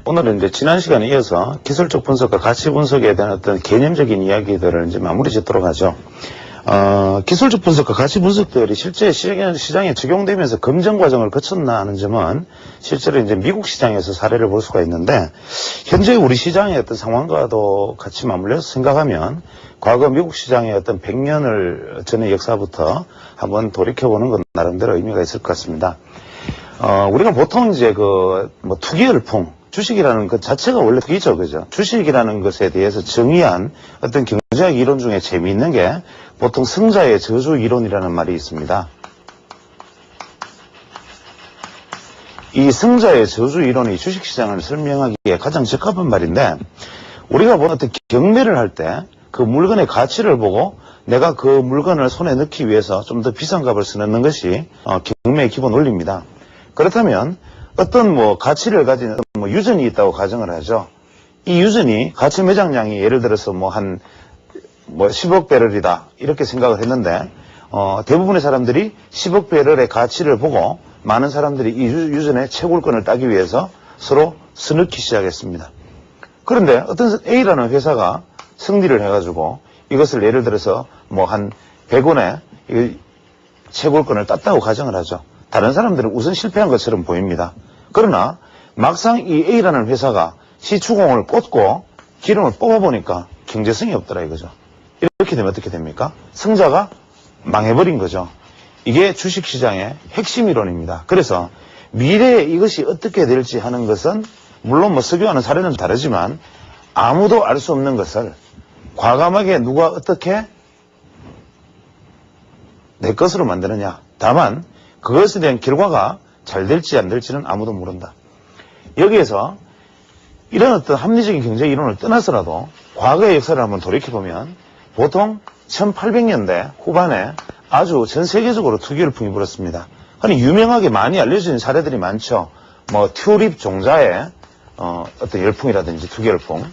오늘은 이제 지난 시간에 이어서 기술적 분석과 가치 분석에 대한 어떤 개념적인 이야기들을 이제 마무리 짓도록 하죠. 기술적 분석과 가치 분석들이 실제 시장에 적용되면서 검증 과정을 거쳤나 하는 점은 실제로 이제 미국 시장에서 사례를 볼 수가 있는데, 현재 우리 시장의 어떤 상황과도 같이 맞물려서 생각하면 과거 미국 시장의 어떤 100년을 전의 역사부터 한번 돌이켜보는 건 나름대로 의미가 있을 것 같습니다. 우리가 보통 이제 투기 열풍, 주식이라는 것 자체가 원래 투기죠, 그죠? 주식이라는 것에 대해서 정의한 어떤 경제학 이론 중에 재미있는 게 보통 승자의 저주 이론이라는 말이 있습니다. 이 승자의 저주 이론이 주식시장을 설명하기에 가장 적합한 말인데, 우리가 보는 어떤 경매를 할 때 그 물건의 가치를 보고 내가 그 물건을 손에 넣기 위해서 좀 더 비싼 값을 써넣는 것이 경매의 기본 원리입니다. 그렇다면 어떤 가치를 가진 유전이 있다고 가정을 하죠. 이 유전이 가치 매장량이 예를 들어서 한 10억 배럴이다 이렇게 생각을 했는데, 대부분의 사람들이 10억 배럴의 가치를 보고 많은 사람들이 이 유전의 채굴권을 따기 위해서 서로 써넣기 시작했습니다. 그런데 어떤 A라는 회사가 승리를 해가지고 이것을 예를 들어서 한 100원에 채굴권을 땄다고 가정을 하죠. 다른 사람들은 우선 실패한 것처럼 보입니다. 그러나 막상 이 A라는 회사가 시추공을 꽂고 기름을 뽑아보니까 경제성이 없더라 이거죠. 이렇게 되면 어떻게 됩니까? 승자가 망해버린 거죠. 이게 주식시장의 핵심 이론입니다. 그래서 미래에 이것이 어떻게 될지 하는 것은 물론 석유와는 사례는 다르지만 아무도 알 수 없는 것을 과감하게 누가 어떻게 내 것으로 만드느냐. 다만 그것에 대한 결과가 잘 될지 안 될지는 아무도 모른다. 여기에서 이런 어떤 합리적인 경제 이론을 떠나서라도 과거의 역사를 한번 돌이켜보면 보통 1800년대 후반에 아주 전 세계적으로 투기 열풍이 불었습니다. 아니 유명하게 많이 알려진 사례들이 많죠. 튤립 종자의 어떤 열풍이라든지 투기 열풍.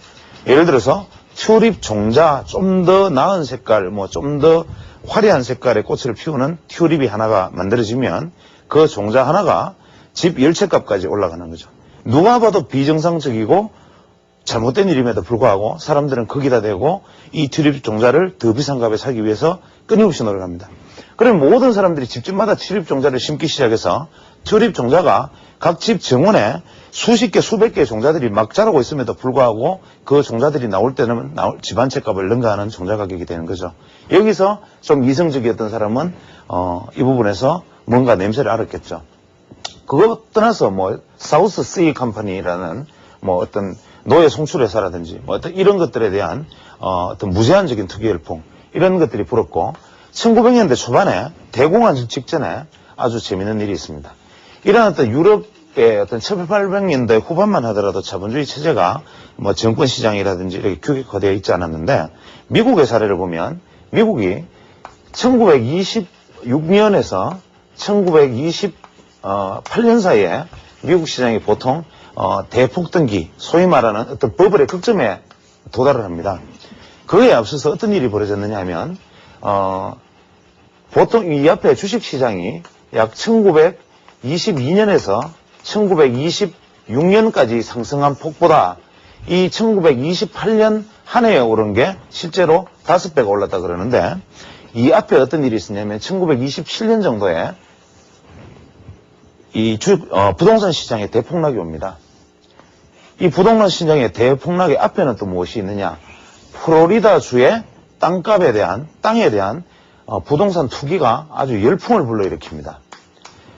예를 들어서 튤립 종자 좀 더 나은 색깔, 좀 더 화려한 색깔의 꽃을 피우는 튤립이 하나가 만들어지면 그 종자 하나가 집 10채값까지 올라가는 거죠. 누가 봐도 비정상적이고 잘못된 일임에도 불구하고 사람들은 거기다 대고 이 튤립 종자를 더 비싼 값에 사기 위해서 끊임없이 노력합니다. 그러면 모든 사람들이 집집마다 튤립 종자를 심기 시작해서 튤립 종자가 각 집 정원에 수십 개, 수백 개의 종자들이 막 자라고 있음에도 불구하고 그 종자들이 나올 때는 집 한 채 값을 능가하는 종자 가격이 되는 거죠. 여기서 좀 이성적이었던 사람은 이 부분에서 뭔가 냄새를 알았겠죠. 그거 떠나서 사우스 씨 컴퍼니라는 어떤 노예 송출회사라든지 어떤 이런 것들에 대한 어떤 무제한적인 투기 열풍 이런 것들이 불었고, 1900년대 초반에 대공황 직전에 아주 재미있는 일이 있습니다. 이런 어떤 유럽의 어떤 1800년대 후반만 하더라도 자본주의 체제가 정권 시장이라든지 이렇게 규격화되어 있지 않았는데, 미국의 사례를 보면 미국이 1926년에서 1928년 사이에 미국 시장이 보통 대폭등기, 소위 말하는 어떤 버블의 극점에 도달을 합니다. 그에 앞서서 어떤 일이 벌어졌느냐 하면 보통 이 앞에 주식시장이 약 1922년에서 1926년까지 상승한 폭보다 이 1928년 한 해에 오른 게 실제로 5배가 올랐다 그러는데, 이 앞에 어떤 일이 있었냐면 1927년 정도에 이 부동산 시장에 대폭락이 옵니다. 이 부동산 시장의 대폭락의 앞에는 또 무엇이 있느냐? 플로리다 주의 땅에 대한 부동산 투기가 아주 열풍을 불러일으킵니다.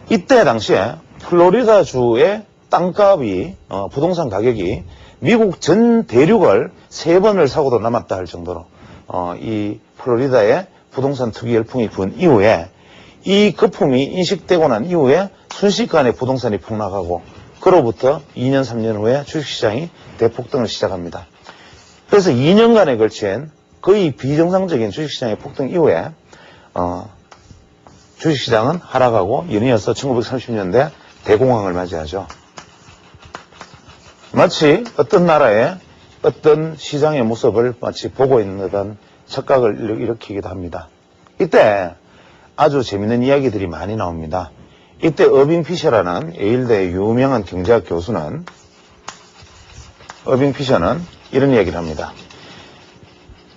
이때 당시에 플로리다 주의 땅값이 부동산 가격이 미국 전 대륙을 3번을 사고도 남았다 할 정도로 이 플로리다의 부동산 투기 열풍이 분 이후에 이 거품이 인식되고 난 이후에 순식간에 부동산이 폭락하고, 그로부터 2년 3년 후에 주식시장이 대폭등을 시작합니다. 그래서 2년간에 걸친 거의 비정상적인 주식시장의 폭등 이후에 주식시장은 하락하고 연이어서 1930년대 대공황을 맞이하죠. 마치 어떤 나라의 어떤 시장의 모습을 마치 보고 있는 듯한 착각을 일으키기도 합니다. 이때 아주 재밌는 이야기들이 많이 나옵니다. 이때 어빙 피셔라는 예일대의 유명한 경제학 교수는 어빙 피셔는 이런 이야기를 합니다.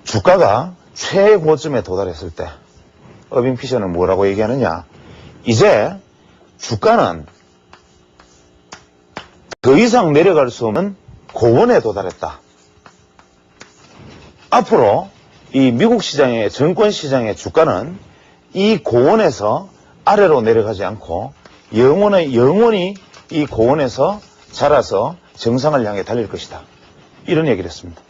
주가가 최고점에 도달했을 때 어빙 피셔는 뭐라고 얘기하느냐. 이제 주가는 더 이상 내려갈 수 없는 고원에 도달했다. 앞으로 이 미국 시장의 증권 시장의 주가는 이 고원에서 아래로 내려가지 않고 영원히 이 고원에서 자라서 정상을 향해 달릴 것이다. 이런 얘기를 했습니다.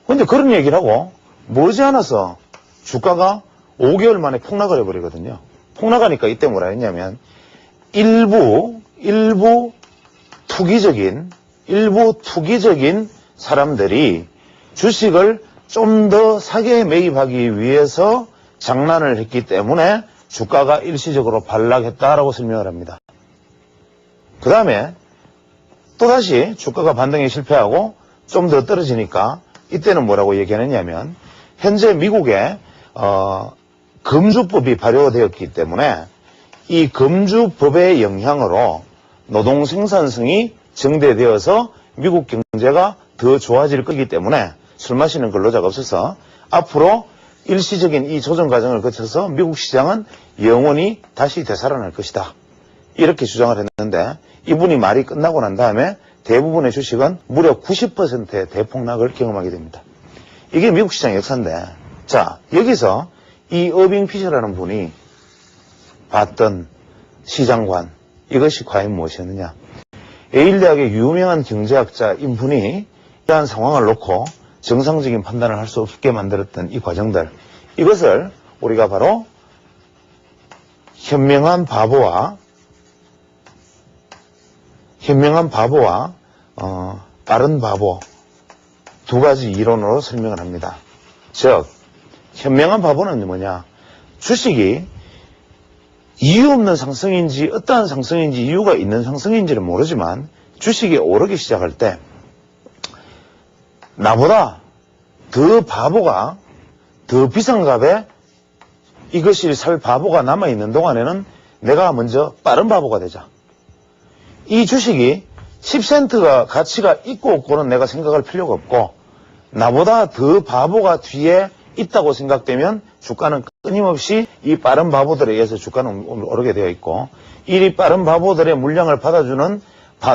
그런데 그런 얘기를 하고 머지않아서 주가가 5개월 만에 폭락을 해버리거든요. 폭락하니까 이때 뭐라 했냐면 일부 투기적인 사람들이 주식을 좀 더 사게 매입하기 위해서 장난을 했기 때문에 주가가 일시적으로 반락했다라고 설명을 합니다. 그 다음에 또다시 주가가 반등에 실패하고 좀 더 떨어지니까 이때는 뭐라고 얘기하느냐면 현재 미국에 금주법이 발효되었기 때문에 이 금주법의 영향으로 노동 생산성이 증대되어서 미국 경제가 더 좋아질 거기 때문에 술 마시는 근로자가 없어서 앞으로 일시적인 이 조정 과정을 거쳐서 미국 시장은 영원히 다시 되살아날 것이다. 이렇게 주장을 했는데 이분이 말이 끝나고 난 다음에 대부분의 주식은 무려 90%의 대폭락을 경험하게 됩니다. 이게 미국 시장 역사인데, 자, 여기서 이 어빙 피셔라는 분이 봤던 시장관, 이것이 과연 무엇이었느냐. 예일대학의 유명한 경제학자인 분이 이러한 상황을 놓고 정상적인 판단을 할 수 없게 만들었던 이 과정들, 이것을 우리가 바로 현명한 바보와 빠른 바보 두 가지 이론으로 설명을 합니다. 즉, 현명한 바보는 뭐냐? 주식이 이유 없는 상승인지 어떠한 상승인지 이유가 있는 상승인지는 모르지만 주식이 오르기 시작할 때 나보다 더 바보가 더 비싼 값에 이것이 살 바보가 남아있는 동안에는 내가 먼저 빠른 바보가 되자. 이 주식이 10센트가 가치가 있고 없고는 내가 생각할 필요가 없고 나보다 더 바보가 뒤에 있다고 생각되면 주가는 끊임없이 이 빠른 바보들에 의해서 주가는 오르게 되어 있고 이 빠른 바보들의 물량을 받아주는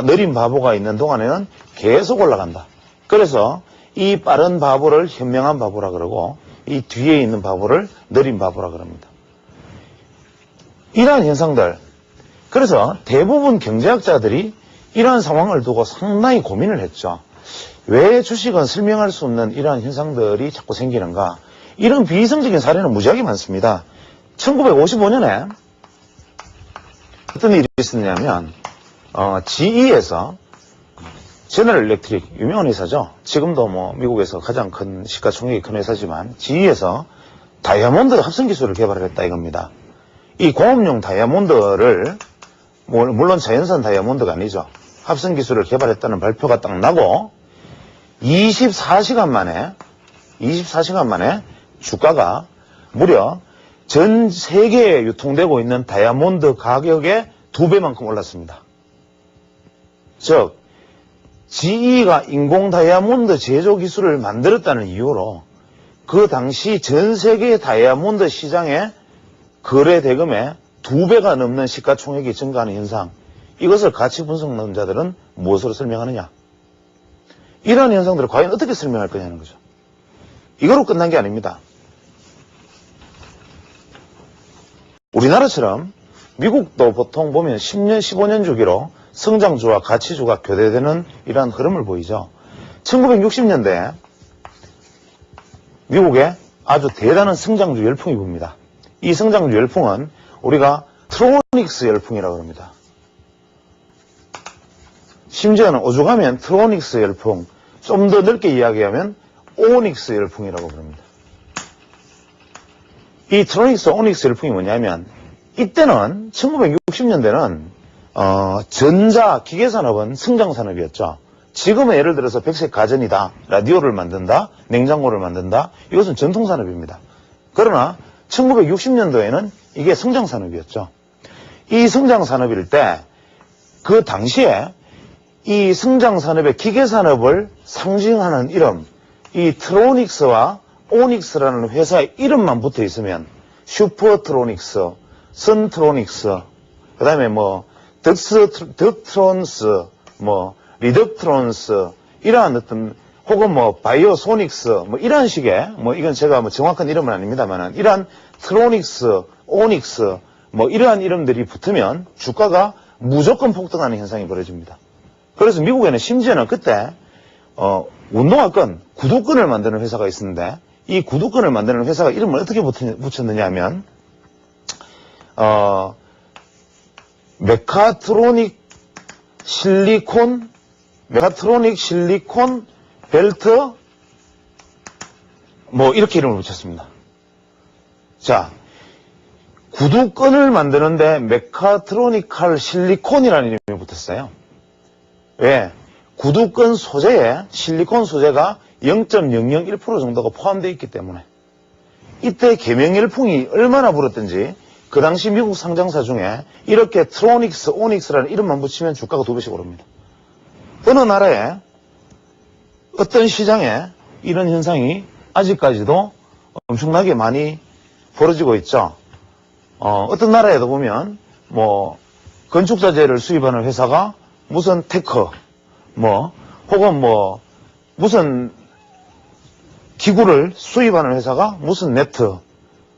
느린 바보가 있는 동안에는 계속 올라간다. 그래서 이 빠른 바보를 현명한 바보라 그러고 이 뒤에 있는 바보를 느린 바보라 그럽니다. 이러한 현상들, 그래서 대부분 경제학자들이 이러한 상황을 두고 상당히 고민을 했죠. 왜 주식은 설명할 수 없는 이러한 현상들이 자꾸 생기는가? 이런 비이성적인 사례는 무지하게 많습니다. 1955년에 어떤 일이 있었냐면 GE에서 제너럴 일렉트릭, 유명한 회사죠. 지금도 뭐 미국에서 가장 큰 시가총액이 큰 회사지만 GE에서 다이아몬드 합성 기술을 개발을 했다 이겁니다. 이 공업용 다이아몬드를 물론 자연산 다이아몬드가 아니죠. 합성 기술을 개발했다는 발표가 딱 나고 24시간 만에 주가가 무려 전 세계에 유통되고 있는 다이아몬드 가격의 2배만큼 올랐습니다. 즉 GE가 인공 다이아몬드 제조 기술을 만들었다는 이유로 그 당시 전 세계 다이아몬드 시장의 거래 대금의 2배가 넘는 시가총액이 증가하는 현상, 이것을 가치 분석론자들은 무엇으로 설명하느냐? 이러한 현상들을 과연 어떻게 설명할 거냐는 거죠. 이거로 끝난 게 아닙니다. 우리나라처럼 미국도 보통 보면 10년, 15년 주기로 성장주와 가치주가 교대되는 이러한 흐름을 보이죠. 1960년대 미국에 아주 대단한 성장주 열풍이 붑니다. 이 성장주 열풍은 우리가 트로닉스 열풍이라고 합니다. 심지어는 오죽하면 트로닉스 열풍, 좀 더 넓게 이야기하면 오닉스 열풍이라고 부릅니다. 이 트로닉스, 오닉스 열풍이 뭐냐면 이때는 1960년대는 전자 기계산업은 성장산업이었죠. 지금은 예를 들어서 백색 가전이다, 라디오를 만든다, 냉장고를 만든다, 이것은 전통산업입니다. 그러나 1960년도에는 이게 성장산업이었죠. 이 성장산업일 때 그 당시에 이 성장산업의 기계산업을 상징하는 이름, 이 트로닉스와 오닉스라는 회사의 이름만 붙어 있으면 슈퍼트로닉스, 선트로닉스, 그 다음에 뭐 덕트론스, 뭐 리덕트론스, 이러한 어떤 혹은 뭐 바이오소닉스, 뭐 이런 식의 뭐 이건 제가 뭐 정확한 이름은 아닙니다만은 이러한 트로닉스, 오닉스, 뭐 이러한 이름들이 붙으면 주가가 무조건 폭등하는 현상이 벌어집니다. 그래서 미국에는 심지어는 그때 운동화권, 구두권을 만드는 회사가 있었는데 이 구두권을 만드는 회사가 이름을 어떻게 붙였느냐 하면 메카트로닉 실리콘 벨트 뭐 이렇게 이름을 붙였습니다. 자, 구두권을 만드는데 메카트로니칼 실리콘이라는 이름이 붙었어요. 왜? 구두권 소재에 실리콘 소재가 0.001% 정도가 포함되어 있기 때문에 이때 계명열풍이 얼마나 불었든지 그 당시 미국 상장사 중에 이렇게 트로닉스, 오닉스라는 이름만 붙이면 주가가 2배씩 오릅니다. 어느 나라에 어떤 시장에 이런 현상이 아직까지도 엄청나게 많이 벌어지고 있죠. 어떤 나라에도 보면 뭐 건축자재를 수입하는 회사가 무슨 테크 뭐 혹은 뭐 무슨 기구를 수입하는 회사가 무슨 네트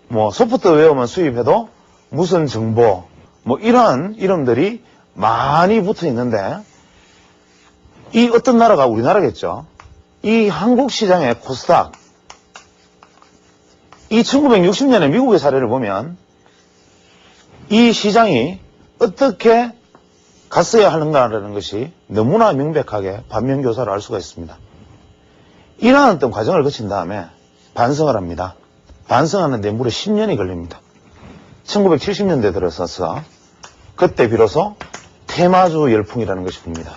뭐 소프트웨어만 수입해도 무슨 정보 뭐 이러한 이름들이 많이 붙어 있는데 이 어떤 나라가 우리나라겠죠. 이 한국 시장의 코스닥 이 1960년에 미국의 사례를 보면 이 시장이 어떻게 갔어야 하는가라는 것이 너무나 명백하게 반면교사를 알 수가 있습니다. 이러한 어떤 과정을 거친 다음에 반성을 합니다. 반성하는데 무려 10년이 걸립니다. 1970년대 들어서서 그때 비로소 테마주 열풍이라는 것이 붑니다.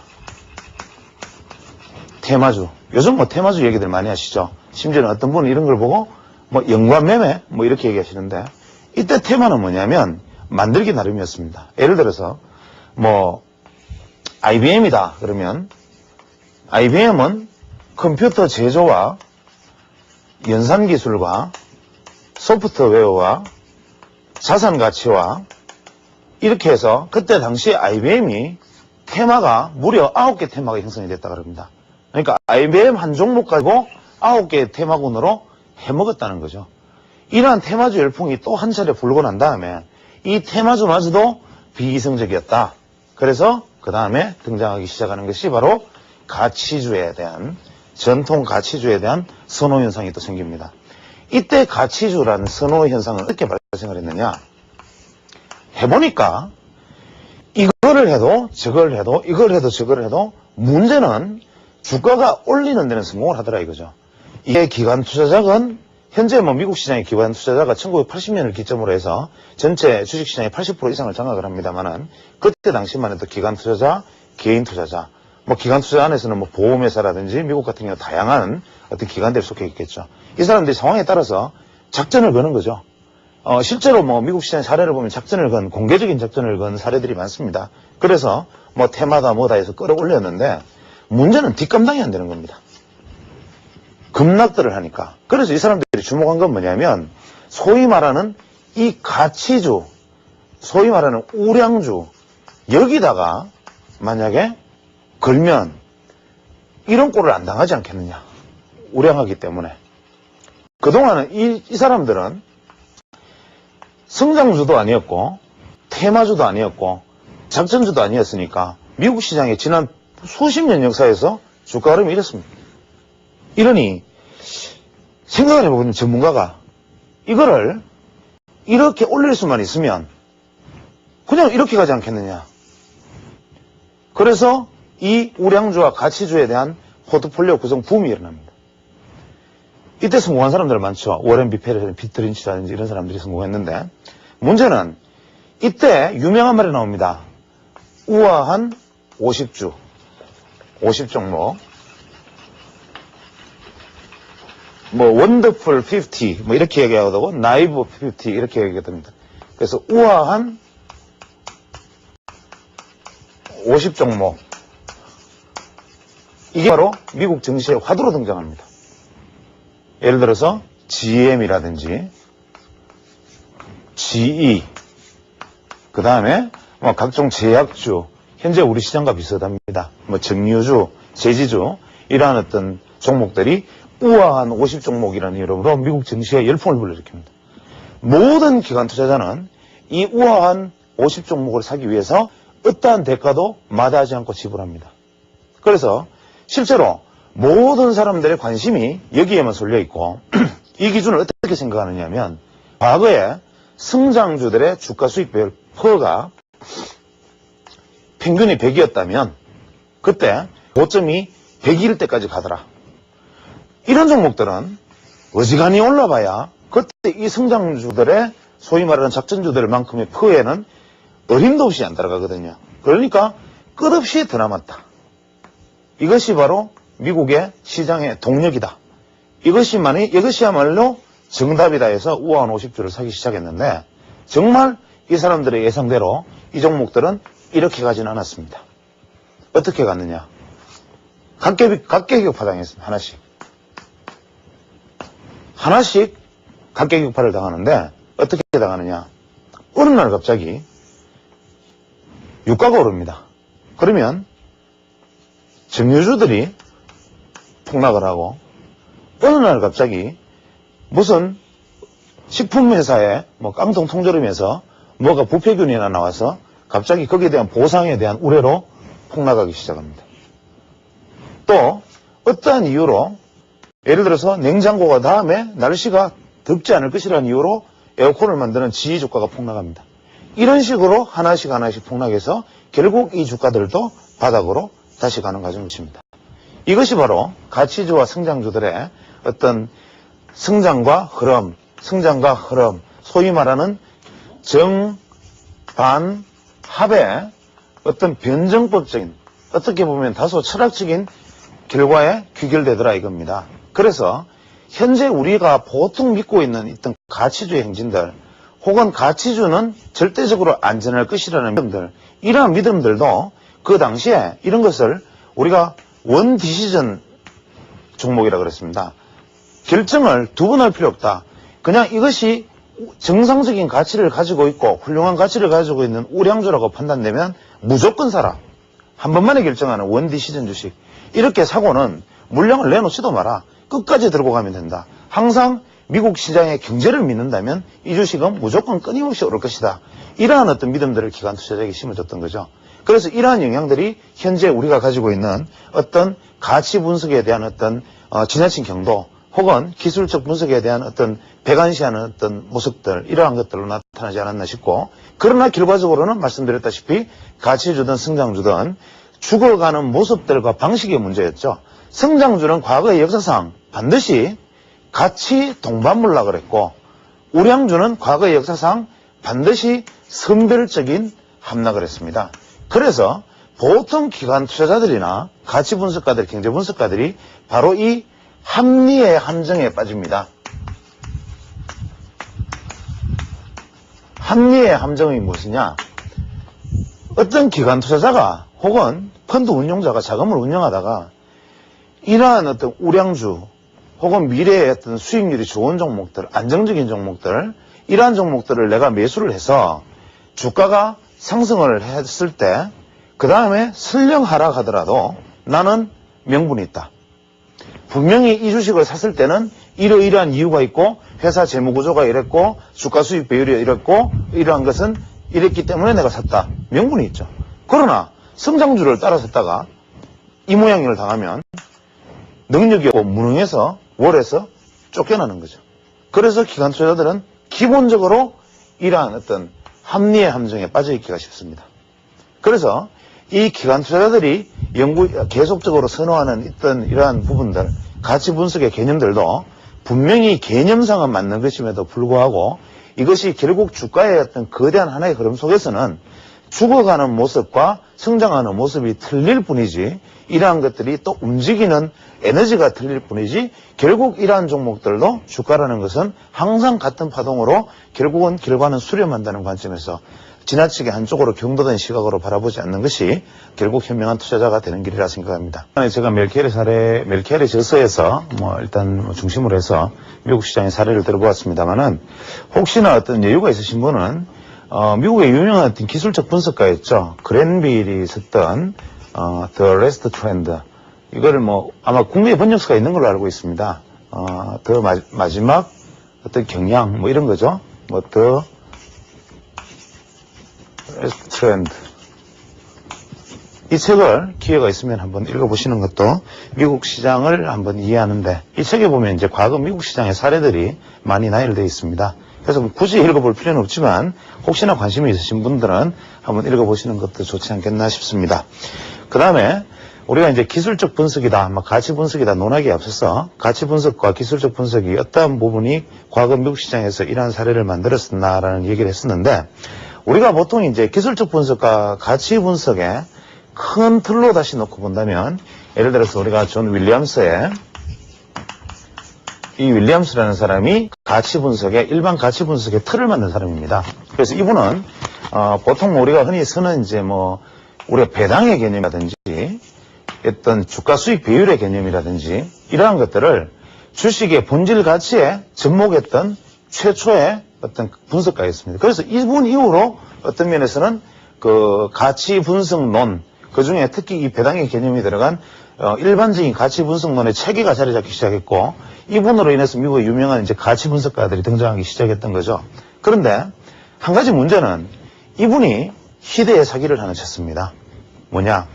테마주. 요즘 뭐 테마주 얘기들 많이 하시죠. 심지어는 어떤 분은 이런 걸 보고 뭐 연관매매 뭐 이렇게 얘기하시는데 이때 테마는 뭐냐면 만들기 나름이었습니다. 예를 들어서 뭐 IBM이다 그러면 IBM은 컴퓨터 제조와 연산기술과 소프트웨어와 자산가치와 이렇게 해서 그때 당시 IBM이 테마가 무려 9개 테마가 형성이 됐다 그럽니다. 그러니까 IBM 한 종목 가지고 9개의 테마군으로 해먹었다는 거죠. 이러한 테마주 열풍이 또 한 차례 불고 난 다음에 이 테마주마저도 비이성적이었다. 그래서 그 다음에 등장하기 시작하는 것이 바로 가치주에 대한 전통 가치주에 대한 선호 현상이 또 생깁니다. 이때 가치주라는 선호 현상은 어떻게 발생을 했느냐? 해보니까 이거를 해도 저걸 해도 이걸 해도 저걸 해도 문제는 주가가 올리는 데는 성공을 하더라 이거죠. 이게 기관 투자자건 현재 뭐 미국 시장의 기관 투자자가 1980년을 기점으로 해서 전체 주식시장의 80% 이상을 장악을 합니다만은 그때 당시만 해도 기관 투자자, 개인 투자자, 뭐 기관 투자 안에서는 뭐 보험회사라든지 미국 같은 경우 다양한 어떤 기관들이 속해 있겠죠. 이 사람들이 상황에 따라서 작전을 거는 거죠. 실제로 뭐 미국 시장 사례를 보면 공개적인 작전을 건 사례들이 많습니다. 그래서 뭐 테마다 뭐다 해서 끌어올렸는데 문제는 뒷감당이 안 되는 겁니다. 급락들을 하니까. 그래서 이 사람들이 주목한 건 뭐냐면 소위 말하는 이 가치주, 소위 말하는 우량주 여기다가 만약에 걸면 이런 꼴을 안 당하지 않겠느냐. 우량하기 때문에. 그동안은 이 사람들은 성장주도 아니었고 테마주도 아니었고 작전주도 아니었으니까 미국 시장의 지난 수십 년 역사에서 주가 흐름이 이랬습니다. 이러니 생각을 해보면 전문가가 이거를 이렇게 올릴 수만 있으면 그냥 이렇게 가지 않겠느냐. 그래서 이 우량주와 가치주에 대한 포트폴리오 구성 붐이 일어납니다. 이때 성공한 사람들 많죠. 워렌 비트린치라든지 이런 사람들이 성공했는데 문제는 이때 유명한 말이 나옵니다. 우아한 50주, 50종목, 뭐 원더풀 50, 뭐 이렇게 얘기하고 나이브 50 이렇게 얘기합니다. 그래서 우아한 50종목, 이게 바로 미국 증시의 화두로 등장합니다. 예를 들어서 GM이라든지 GE, 그 다음에 뭐 각종 제약주, 현재 우리 시장과 비슷합니다. 뭐 정유주, 제지주, 이러한 어떤 종목들이 우아한 50종목이라는 이름으로 미국 증시에 열풍을 불러일으킵니다. 모든 기관 투자자는 이 우아한 50종목을 사기 위해서 어떠한 대가도 마다하지 않고 지불합니다. 그래서 실제로 모든 사람들의 관심이 여기에만 쏠려 있고 이 기준을 어떻게 생각하느냐 하면 과거에 성장주들의 주가 수익 비율 퍼가 평균이 100이었다면 그때 고점이 100일 때까지 가더라. 이런 종목들은 어지간히 올라봐야 그때 이 성장주들의 소위 말하는 작전주들만큼의 퍼에는 어림도 없이 안 따라가거든요. 그러니까 끝없이 더 남았다. 이것이 바로 미국의 시장의 동력이다. 이것이야말로 정답이다 해서 우아한 50주를 사기 시작했는데 정말 이 사람들의 예상대로 이 종목들은 이렇게 가지는 않았습니다. 어떻게 갔느냐. 각계격파 당했습니다. 하나씩 각계격파를 당하는데 어떻게 당하느냐. 어느 날 갑자기 유가가 오릅니다. 그러면 정유주들이 폭락을 하고 어느 날 갑자기 무슨 식품회사에 뭐 깡통 통조림에서 뭐가 부패균이나 나와서 갑자기 거기에 대한 보상에 대한 우려로 폭락하기 시작합니다. 또 어떠한 이유로 예를 들어서 냉장고가 다음에 날씨가 덥지 않을 것이라는 이유로 에어컨을 만드는 지휘 주가가 폭락합니다. 이런 식으로 하나씩 폭락해서 결국 이 주가들도 바닥으로 다시 가는 과정을 거칩니다. 이것이 바로 가치주와 성장주들의 어떤 성장과 흐름, 소위 말하는 정반합의 어떤 변정법적인, 어떻게 보면 다소 철학적인 결과에 귀결되더라 이겁니다. 그래서 현재 우리가 보통 믿고 있는 어떤 가치주의 행진들, 혹은 가치주는 절대적으로 안전할 것이라는 믿음들, 이러한 믿음들도 그 당시에 이런 것을 우리가 원 디시전 종목이라고 그랬습니다. 결정을 두 번 할 필요 없다. 그냥 이것이 정상적인 가치를 가지고 있고 훌륭한 가치를 가지고 있는 우량주라고 판단되면 무조건 사라. 한 번만에 결정하는 원 디시전 주식. 이렇게 사고는 물량을 내놓지도 마라. 끝까지 들고 가면 된다. 항상 미국 시장의 경제를 믿는다면 이 주식은 무조건 끊임없이 오를 것이다. 이러한 어떤 믿음들을 기관 투자자에게 심어줬던 거죠. 그래서 이러한 영향들이 현재 우리가 가지고 있는 어떤 가치 분석에 대한 어떤 지나친 경도 혹은 기술적 분석에 대한 어떤 배관시하는 어떤 모습들, 이러한 것들로 나타나지 않았나 싶고, 그러나 결과적으로는 말씀드렸다시피 가치주든 성장주든 죽어가는 모습들과 방식의 문제였죠. 성장주는 과거의 역사상 반드시 같이 동반물락을 했고, 우량주는 과거의 역사상 반드시 선별적인 함락을 했습니다. 그래서 보통 기관 투자자들이나 가치 분석가들, 경제 분석가들이 바로 이 합리의 함정에 빠집니다. 합리의 함정이 무엇이냐? 어떤 기관 투자자가 혹은 펀드 운용자가 자금을 운영하다가 이러한 어떤 우량주 혹은 미래의 어떤 수익률이 좋은 종목들, 안정적인 종목들, 이러한 종목들을 내가 매수를 해서 주가가 상승을 했을 때 그 다음에 설령 하락하더라도 나는 명분이 있다. 분명히 이 주식을 샀을 때는 이러이러한 이유가 있고 회사 재무구조가 이랬고 주가 수익 비율이 이랬고 이러한 것은 이랬기 때문에 내가 샀다. 명분이 있죠. 그러나 성장주를 따라 샀다가 이 모양을 당하면 능력이 없고 무능해서 월에서 쫓겨나는 거죠. 그래서 기관 투자자들은 기본적으로 이러한 어떤 합리의 함정에 빠져있기가 쉽습니다. 그래서 이 기관 투자자들이 계속적으로 선호하는 이러한 부분들, 가치 분석의 개념들도 분명히 개념상은 맞는 것임에도 불구하고 이것이 결국 주가의 어떤 거대한 하나의 흐름 속에서는 죽어가는 모습과 성장하는 모습이 틀릴 뿐이지, 이러한 것들이 또 움직이는 에너지가 틀릴 뿐이지, 결국 이러한 종목들도 주가라는 것은 항상 같은 파동으로 결국은 결과는 수렴한다는 관점에서 지나치게 한쪽으로 경도된 시각으로 바라보지 않는 것이 결국 현명한 투자자가 되는 길이라 생각합니다. 제가 멜케르 저서에서 일단 중심으로 해서 미국 시장의 사례를 들어보았습니다만은 혹시나 어떤 여유가 있으신 분은 미국의 유명한 어떤 기술적 분석가였죠. 그랜빌이 썼던 The Last Trend, 이거를 아마 국내에 번역서가 있는 걸로 알고 있습니다. 더 마지막 어떤 경향 이런 거죠. The Last Trend. 이 책을 기회가 있으면 한번 읽어보시는 것도 미국 시장을 한번 이해하는데, 이 책에 보면 이제 과거 미국 시장의 사례들이 많이 나열되어 있습니다. 그래서 굳이 읽어볼 필요는 없지만 혹시나 관심이 있으신 분들은 한번 읽어보시는 것도 좋지 않겠나 싶습니다. 그 다음에 우리가 이제 기술적 분석이다, 가치 분석이다 논하기에 앞서서 가치 분석과 기술적 분석이 어떠한 부분이 과거 미국 시장에서 이러한 사례를 만들었었나라는 얘기를 했었는데, 우리가 보통 이제 기술적 분석과 가치 분석에 큰 틀로 다시 놓고 본다면, 예를 들어서 우리가 존 윌리엄스의 이 윌리엄스라는 사람이 가치 분석의 일반 가치 분석의 틀을 만든 사람입니다. 그래서 이분은 보통 우리가 흔히 쓰는 이제 우리가 배당의 개념이라든지 어떤 주가 수익 비율의 개념이라든지 이러한 것들을 주식의 본질 가치에 접목했던 최초의 어떤 분석가였습니다. 그래서 이분 이후로 어떤 면에서는 그 가치 분석론, 그 중에 특히 이 배당의 개념이 들어간 일반적인 가치 분석론의 체계가 자리 잡기 시작했고, 이분으로 인해서 미국의 유명한 이제 가치 분석가들이 등장하기 시작했던 거죠. 그런데 한 가지 문제는 이분이 희대의 사기를 하나 쳤습니다. 뭐냐?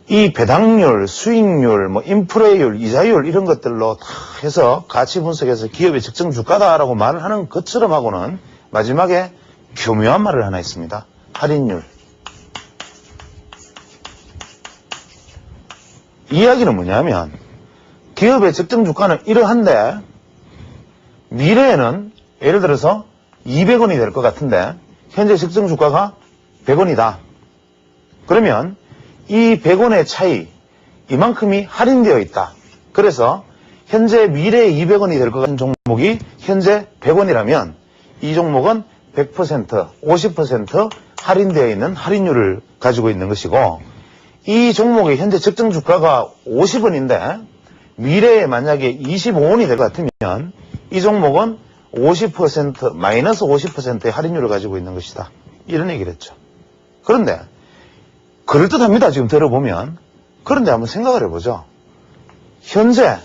이 배당률, 수익률, 인프레율, 이자율 이런 것들로 다 해서 가치 분석에서 기업의 적정 주가다라고 말을 하는 것처럼 하고는 마지막에 교묘한 말을 하나 했습니다. 할인율. 이야기는 뭐냐면 기업의 적정 주가는 이러한데 미래에는 예를 들어서 200원이 될 것 같은데 현재 적정 주가가 100원이다. 그러면 이 100원의 차이, 이만큼이 할인되어 있다. 그래서 현재 미래에 200원이 될 것 같은 종목이 현재 100원이라면 이 종목은 100%, 50% 할인되어 있는 할인율을 가지고 있는 것이고, 이 종목의 현재 적정 주가가 50원인데 미래에 만약에 25원이 될 것 같으면 이 종목은 50%, 마이너스 50%의 할인율을 가지고 있는 것이다. 이런 얘기를 했죠. 그런데 그럴듯합니다. 지금 들어보면. 그런데 한번 생각을 해보죠. 현재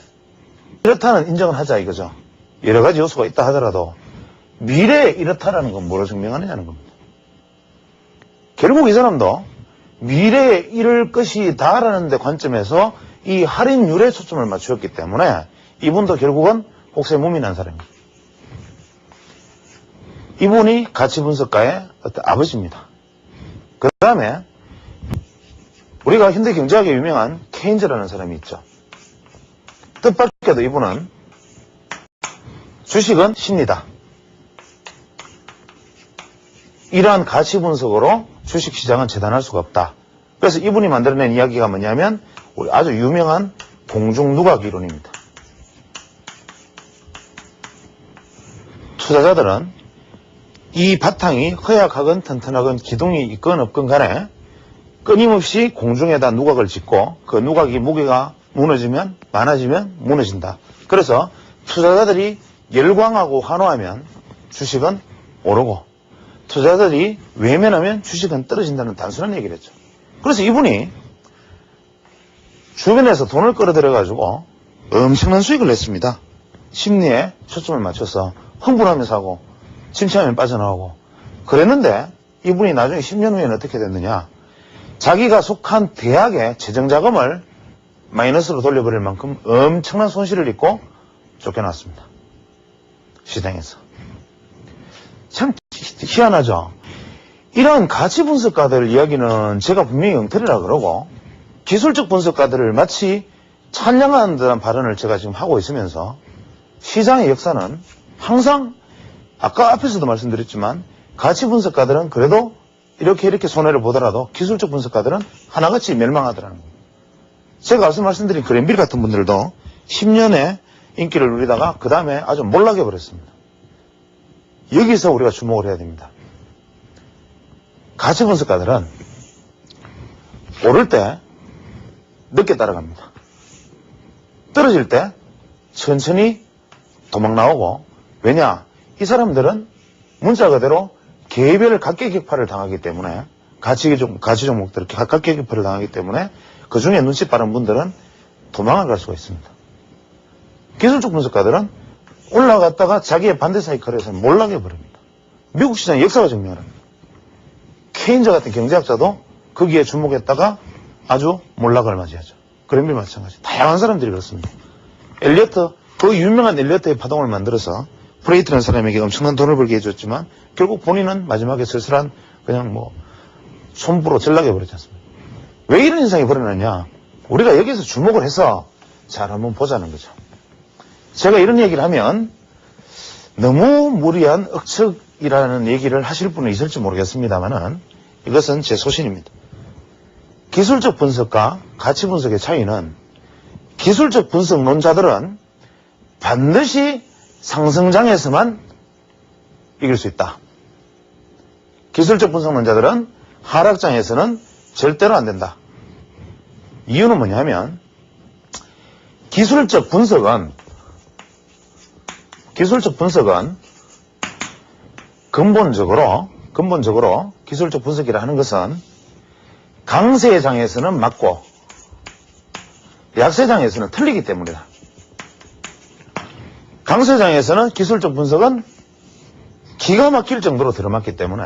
이렇다는 인정을 하자 이거죠. 여러 가지 요소가 있다 하더라도 미래에 이렇다라는 건 뭐로 증명하느냐는 겁니다. 결국 이 사람도 미래에 이럴 것이다라는 데 관점에서 이 할인율에 초점을 맞추었기 때문에 이분도 결국은 혹세 무민한 사람입니다. 이분이 가치 분석가의 어떤 아버지입니다. 그 다음에 우리가 현대 경제학에 유명한 케인즈라는 사람이 있죠. 뜻밖에도 이분은 주식은 심리다. 이러한 가치 분석으로 주식시장은 재단할 수가 없다. 그래서 이분이 만들어낸 이야기가 뭐냐면 우리 아주 유명한 공중누각 이론입니다. 투자자들은 이 바탕이 허약하건 튼튼하건 기둥이 있건 없건 간에 끊임없이 공중에다 누각을 짓고 그 누각이 무게가 무너지면 많아지면 무너진다. 그래서 투자자들이 열광하고 환호하면 주식은 오르고 투자자들이 외면하면 주식은 떨어진다는 단순한 얘기를 했죠. 그래서 이분이 주변에서 돈을 끌어들여가지고 엄청난 수익을 냈습니다. 심리에 초점을 맞춰서 흥분하면 사고 침체하면 빠져나오고 그랬는데 이분이 나중에 10년 후에는 어떻게 됐느냐. 자기가 속한 대학의 재정자금을 마이너스로 돌려버릴 만큼 엄청난 손실을 입고 쫓겨났습니다. 시장에서. 참 희한하죠. 이런 가치 분석가들 이야기는 제가 분명히 엉터리라 그러고 기술적 분석가들을 마치 찬양하는 듯한 발언을 제가 지금 하고 있으면서 시장의 역사는 항상 아까 앞에서도 말씀드렸지만 가치 분석가들은 그래도 이렇게 손해를 보더라도 기술적 분석가들은 하나같이 멸망하더라는 겁니다. 제가 앞서 말씀드린 그랜빌 같은 분들도 10년의 인기를 누리다가 그 다음에 아주 몰락해 버렸습니다. 여기서 우리가 주목을 해야 됩니다. 가치 분석가들은 오를 때 늦게 따라갑니다. 떨어질 때 천천히 도망 나오고, 왜냐? 이 사람들은 문자 그대로 개별 각계격파를 당하기 때문에, 가치 종목들을 각계격파를 당하기 때문에 그 중에 눈치 빠른 분들은 도망을 갈 수가 있습니다. 기술적 분석가들은 올라갔다가 자기의 반대 사이클에서 몰락해 버립니다. 미국 시장의 역사가 증명합니다. 케인즈 같은 경제학자도 거기에 주목했다가 아주 몰락을 맞이하죠. 그랜비 마찬가지. 다양한 사람들이 그렇습니다. 엘리어트, 그 유명한 엘리어트의 파동을 만들어서 프레이트라는 사람에게 엄청난 돈을 벌게 해줬지만 결국 본인은 마지막에 쓸쓸한 그냥 뭐 손부로 전락해 버리지 않습니까? 왜 이런 현상이 벌어졌냐? 우리가 여기서 주목을 해서 잘 한번 보자는 거죠. 제가 이런 얘기를 하면 너무 무리한 억측이라는 얘기를 하실 분은 있을지 모르겠습니다만은 이것은 제 소신입니다. 기술적 분석과 가치 분석의 차이는, 기술적 분석론자들은 반드시 상승장에서만 이길 수 있다. 기술적 분석론자들은 하락장에서는 절대로 안 된다. 이유는 뭐냐면, 기술적 분석은 근본적으로 기술적 분석이라 하는 것은 강세장에서는 맞고 약세장에서는 틀리기 때문이다. 강세장에서는 기술적 분석은 기가 막힐 정도로 들어맞기 때문에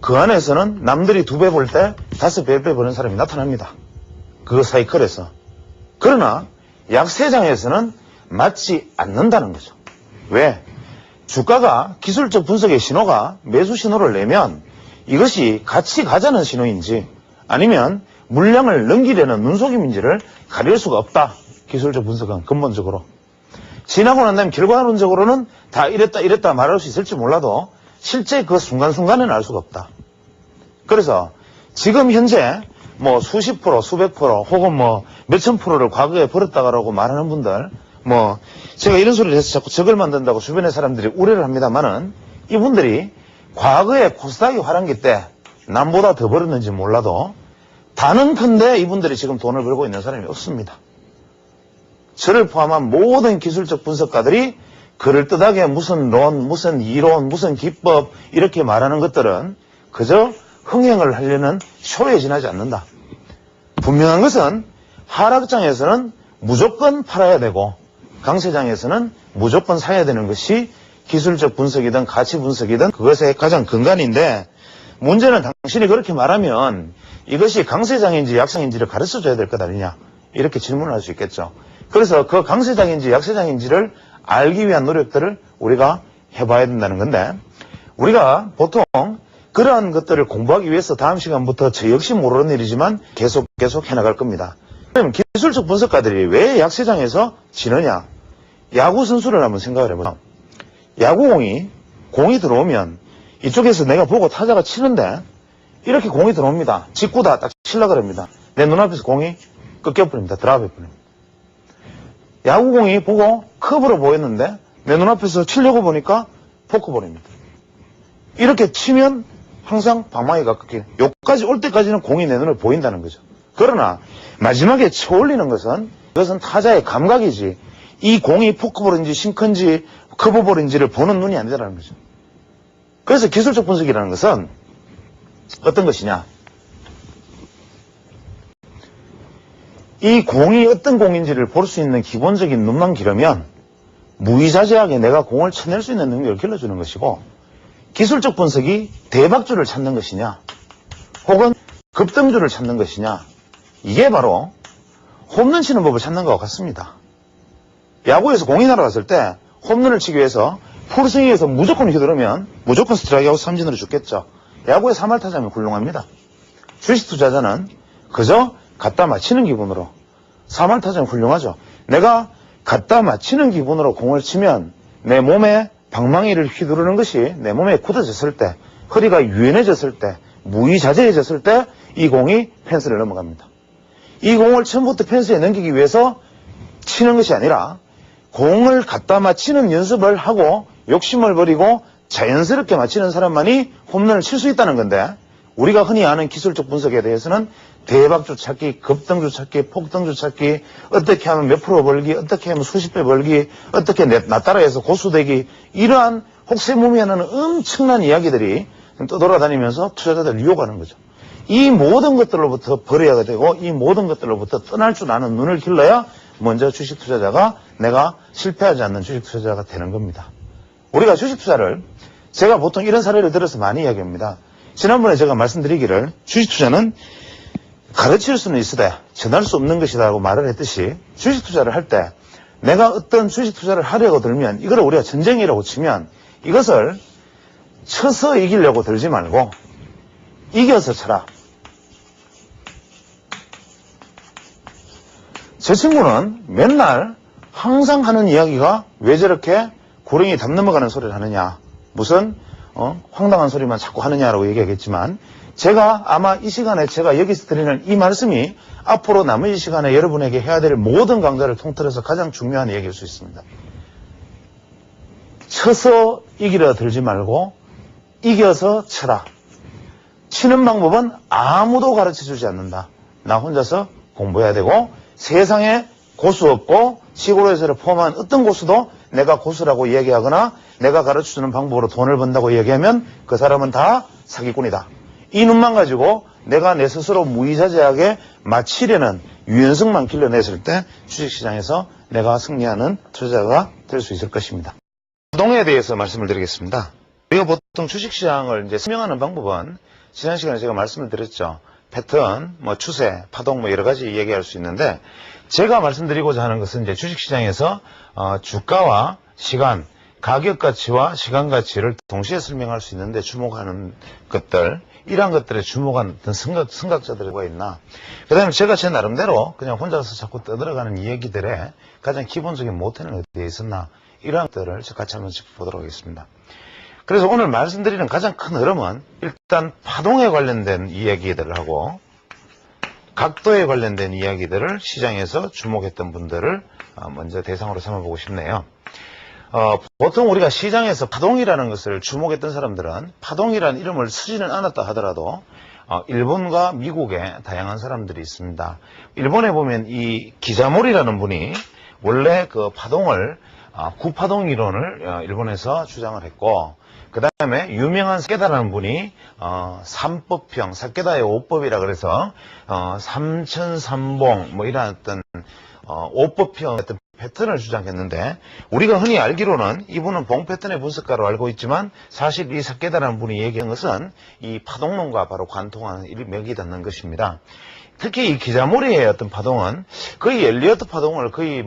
그 안에서는 남들이 2배 볼 때 5배, 10배 버는 사람이 나타납니다. 그 사이클에서. 그러나 약세장에서는 맞지 않는다는 거죠. 왜? 주가가 기술적 분석의 신호가 매수 신호를 내면 이것이 같이 가자는 신호인지 아니면 물량을 넘기려는 눈속임인지를 가릴 수가 없다. 기술적 분석은 근본적으로. 지나고 난 다음에 결과론적으로는 다 이랬다 말할 수 있을지 몰라도 실제 그 순간순간에는 알 수가 없다. 그래서 지금 현재 뭐 수십 프로, 수백 프로 혹은 뭐 몇천 프로를 과거에 벌었다고 말하는 분들, 뭐 제가 이런 소리를 해서 자꾸 적을 만든다고 주변의 사람들이 우려를 합니다만은 이분들이 과거에 코스닥이 화랑기 때 남보다 더 벌었는지 몰라도 단언컨대 이분들이 지금 돈을 벌고 있는 사람이 없습니다. 저를 포함한 모든 기술적 분석가들이 그럴듯하게 무슨 론, 무슨 이론, 무슨 기법 이렇게 말하는 것들은 그저 흥행을 하려는 쇼에 지나지 않는다. 분명한 것은 하락장에서는 무조건 팔아야 되고 강세장에서는 무조건 사야 되는 것이 기술적 분석이든 가치 분석이든 그것의 가장 근간인데, 문제는 당신이 그렇게 말하면 이것이 강세장인지 약세장인지를 가르쳐줘야 될 것 아니냐, 이렇게 질문을 할 수 있겠죠. 그래서 그 강세장인지 약세장인지를 알기 위한 노력들을 우리가 해봐야 된다는 건데, 우리가 보통 그러한 것들을 공부하기 위해서 다음 시간부터 저 역시 모르는 일이지만 계속 해나갈 겁니다. 그럼 기술적 분석가들이 왜 약세장에서 지느냐? 야구 선수를 한번 생각을 해보자. 야구공이 들어오면 이쪽에서 내가 보고 타자가 치는데 이렇게 공이 들어옵니다. 직구다 딱 치려고 합니다. 내 눈앞에서 공이 꺾여버립니다. 드랍해버립니다. 야구공이 보고 컵으로 보였는데 내 눈앞에서 치려고 보니까 포크볼입니다. 이렇게 치면 항상 방망이가 꺾여요. 여기까지 올 때까지는 공이 내 눈에 보인다는 거죠. 그러나 마지막에 쳐올리는 것은 그것은 타자의 감각이지 이 공이 포크볼인지 싱크인지 커브볼인지를 보는 눈이 아니다라는 거죠. 그래서 기술적 분석이라는 것은 어떤 것이냐? 이 공이 어떤 공인지를 볼 수 있는 기본적인 눈만 기르면 무의자재하게 내가 공을 쳐낼 수 있는 능력을 길러주는 것이고, 기술적 분석이 대박줄을 찾는 것이냐 혹은 급등줄을 찾는 것이냐, 이게 바로 홈런 치는 법을 찾는 것과 같습니다. 야구에서 공이 날아갔을 때 홈런을 치기 위해서 풀스윙에서 무조건 휘두르면 무조건 스트라이크아웃 삼진으로 죽겠죠. 야구의 3할 타자면 훌륭합니다. 주식 투자자는 그저 갖다 맞히는 기분으로 3할 타자면 훌륭하죠. 내가 갖다 맞히는 기분으로 공을 치면 내 몸에 방망이를 휘두르는 것이 내 몸에 굳어졌을 때, 허리가 유연해졌을 때, 무의자재해졌을 때 이 공이 펜스를 넘어갑니다. 이 공을 처음부터 펜스에 넘기기 위해서 치는 것이 아니라 공을 갖다 맞히는 연습을 하고 욕심을 버리고 자연스럽게 맞히는 사람만이 홈런을 칠 수 있다는 건데, 우리가 흔히 아는 기술적 분석에 대해서는 대박주 찾기, 급등주 찾기, 폭등주 찾기, 어떻게 하면 몇 프로 벌기, 어떻게 하면 수십 배 벌기, 어떻게 나 따라해서 고수되기, 이러한 혹세무미하는 엄청난 이야기들이 떠돌아다니면서 투자자들을 유혹하는 거죠. 이 모든 것들로부터 벌어야 되고 이 모든 것들로부터 떠날 줄 아는 눈을 길러야 먼저 주식 투자자가 내가 실패하지 않는 주식 투자자가 되는 겁니다. 우리가 주식 투자를 제가 보통 이런 사례를 들어서 많이 이야기합니다. 지난번에 제가 말씀드리기를 주식 투자는 가르칠 수는 있으되 전할 수 없는 것이다 라고 말을 했듯이 주식 투자를 할 때 내가 어떤 주식 투자를 하려고 들면 이걸 우리가 전쟁이라고 치면 이것을 쳐서 이기려고 들지 말고 이겨서 쳐라. 제 친구는 맨날 항상 하는 이야기가 왜 저렇게 구렁이 담 넘어가는 소리를 하느냐, 무슨 황당한 소리만 자꾸 하느냐라고 얘기하겠지만 제가 아마 이 시간에 제가 여기서 드리는 이 말씀이 앞으로 남은 이 시간에 여러분에게 해야 될 모든 강좌를 통틀어서 가장 중요한 얘기일 수 있습니다. 쳐서 이기려 들지 말고 이겨서 쳐라. 치는 방법은 아무도 가르쳐주지 않는다. 나 혼자서 공부해야 되고 세상에 고수 없고 시골에서를 포함한 어떤 고수도 내가 고수라고 이야기하거나 내가 가르쳐주는 방법으로 돈을 번다고 이야기하면 그 사람은 다 사기꾼이다. 이 눈만 가지고 내가 내 스스로 무의자재하게 마치려는 유연성만 길러냈을 때 주식시장에서 내가 승리하는 투자자가 될 수 있을 것입니다. 파동에 대해서 말씀을 드리겠습니다. 우리가 보통 주식시장을 이제 설명하는 방법은 지난 시간에 제가 말씀을 드렸죠. 패턴, 추세, 파동 여러 가지 얘기할 수 있는데 제가 말씀드리고자 하는 것은 이제 주식시장에서 주가와 시간, 가격 가치와 시간 가치를 동시에 설명할 수 있는데 주목하는 것들, 이러한 것들에 주목한 어떤 선각자들이 있나. 그 다음에 제가 제 나름대로 그냥 혼자서 자꾸 떠들어가는 이야기들에 가장 기본적인 모태는 어디에 있었나. 이러한 것들을 같이 한번 짚어보도록 하겠습니다. 그래서 오늘 말씀드리는 가장 큰 흐름은 일단 파동에 관련된 이야기들을 하고 각도에 관련된 이야기들을 시장에서 주목했던 분들을 먼저 대상으로 삼아보고 싶네요. 보통 우리가 시장에서 파동이라는 것을 주목했던 사람들은 파동이라는 이름을 쓰지는 않았다 하더라도 일본과 미국에 다양한 사람들이 있습니다. 일본에 보면 이 기자모리라는 분이 원래 그 파동을 구파동 이론을 일본에서 주장을 했고 그 다음에 유명한 사케다라는 분이 삼법형, 사케다의 5법이라 그래서 삼천삼봉 이런 어떤 5법형 어떤 패턴을 주장했는데 우리가 흔히 알기로는 이분은 봉 패턴의 분석가로 알고 있지만 사실 이 사케다라는 분이 얘기한 것은 이 파동론과 바로 관통하는 일맥이 닿는 것입니다. 특히 이 기자모리의 어떤 파동은 거의 엘리어트 파동을 거의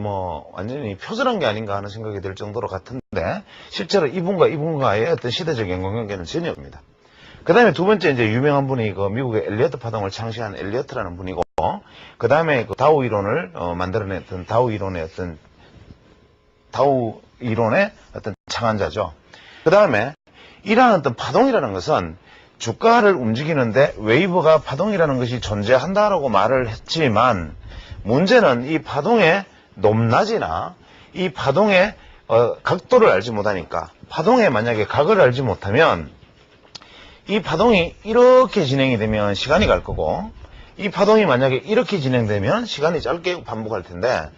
완전히 표절한 게 아닌가 하는 생각이 들 정도로 같은데 실제로 이분과의 어떤 시대적 연관관계는 전혀 없습니다. 그 다음에 두 번째 이제 유명한 분이 그 미국의 엘리어트 파동을 창시한 엘리어트라는 분이고 그 다음에 그 다우 이론을 만들어냈던 다우 이론의 어떤 창안자죠. 그 다음에 이러한 어떤 파동이라는 것은 주가를 움직이는데 웨이브가 파동이라는 것이 존재한다라고 말을 했지만 문제는 이 파동의 높낮이나 이 파동의 각도를 알지 못하니까 파동의 만약에 각을 알지 못하면 이 파동이 이렇게 진행이 되면 시간이 갈 거고 이 파동이 만약에 이렇게 진행되면 시간이 짧게 반복할 텐데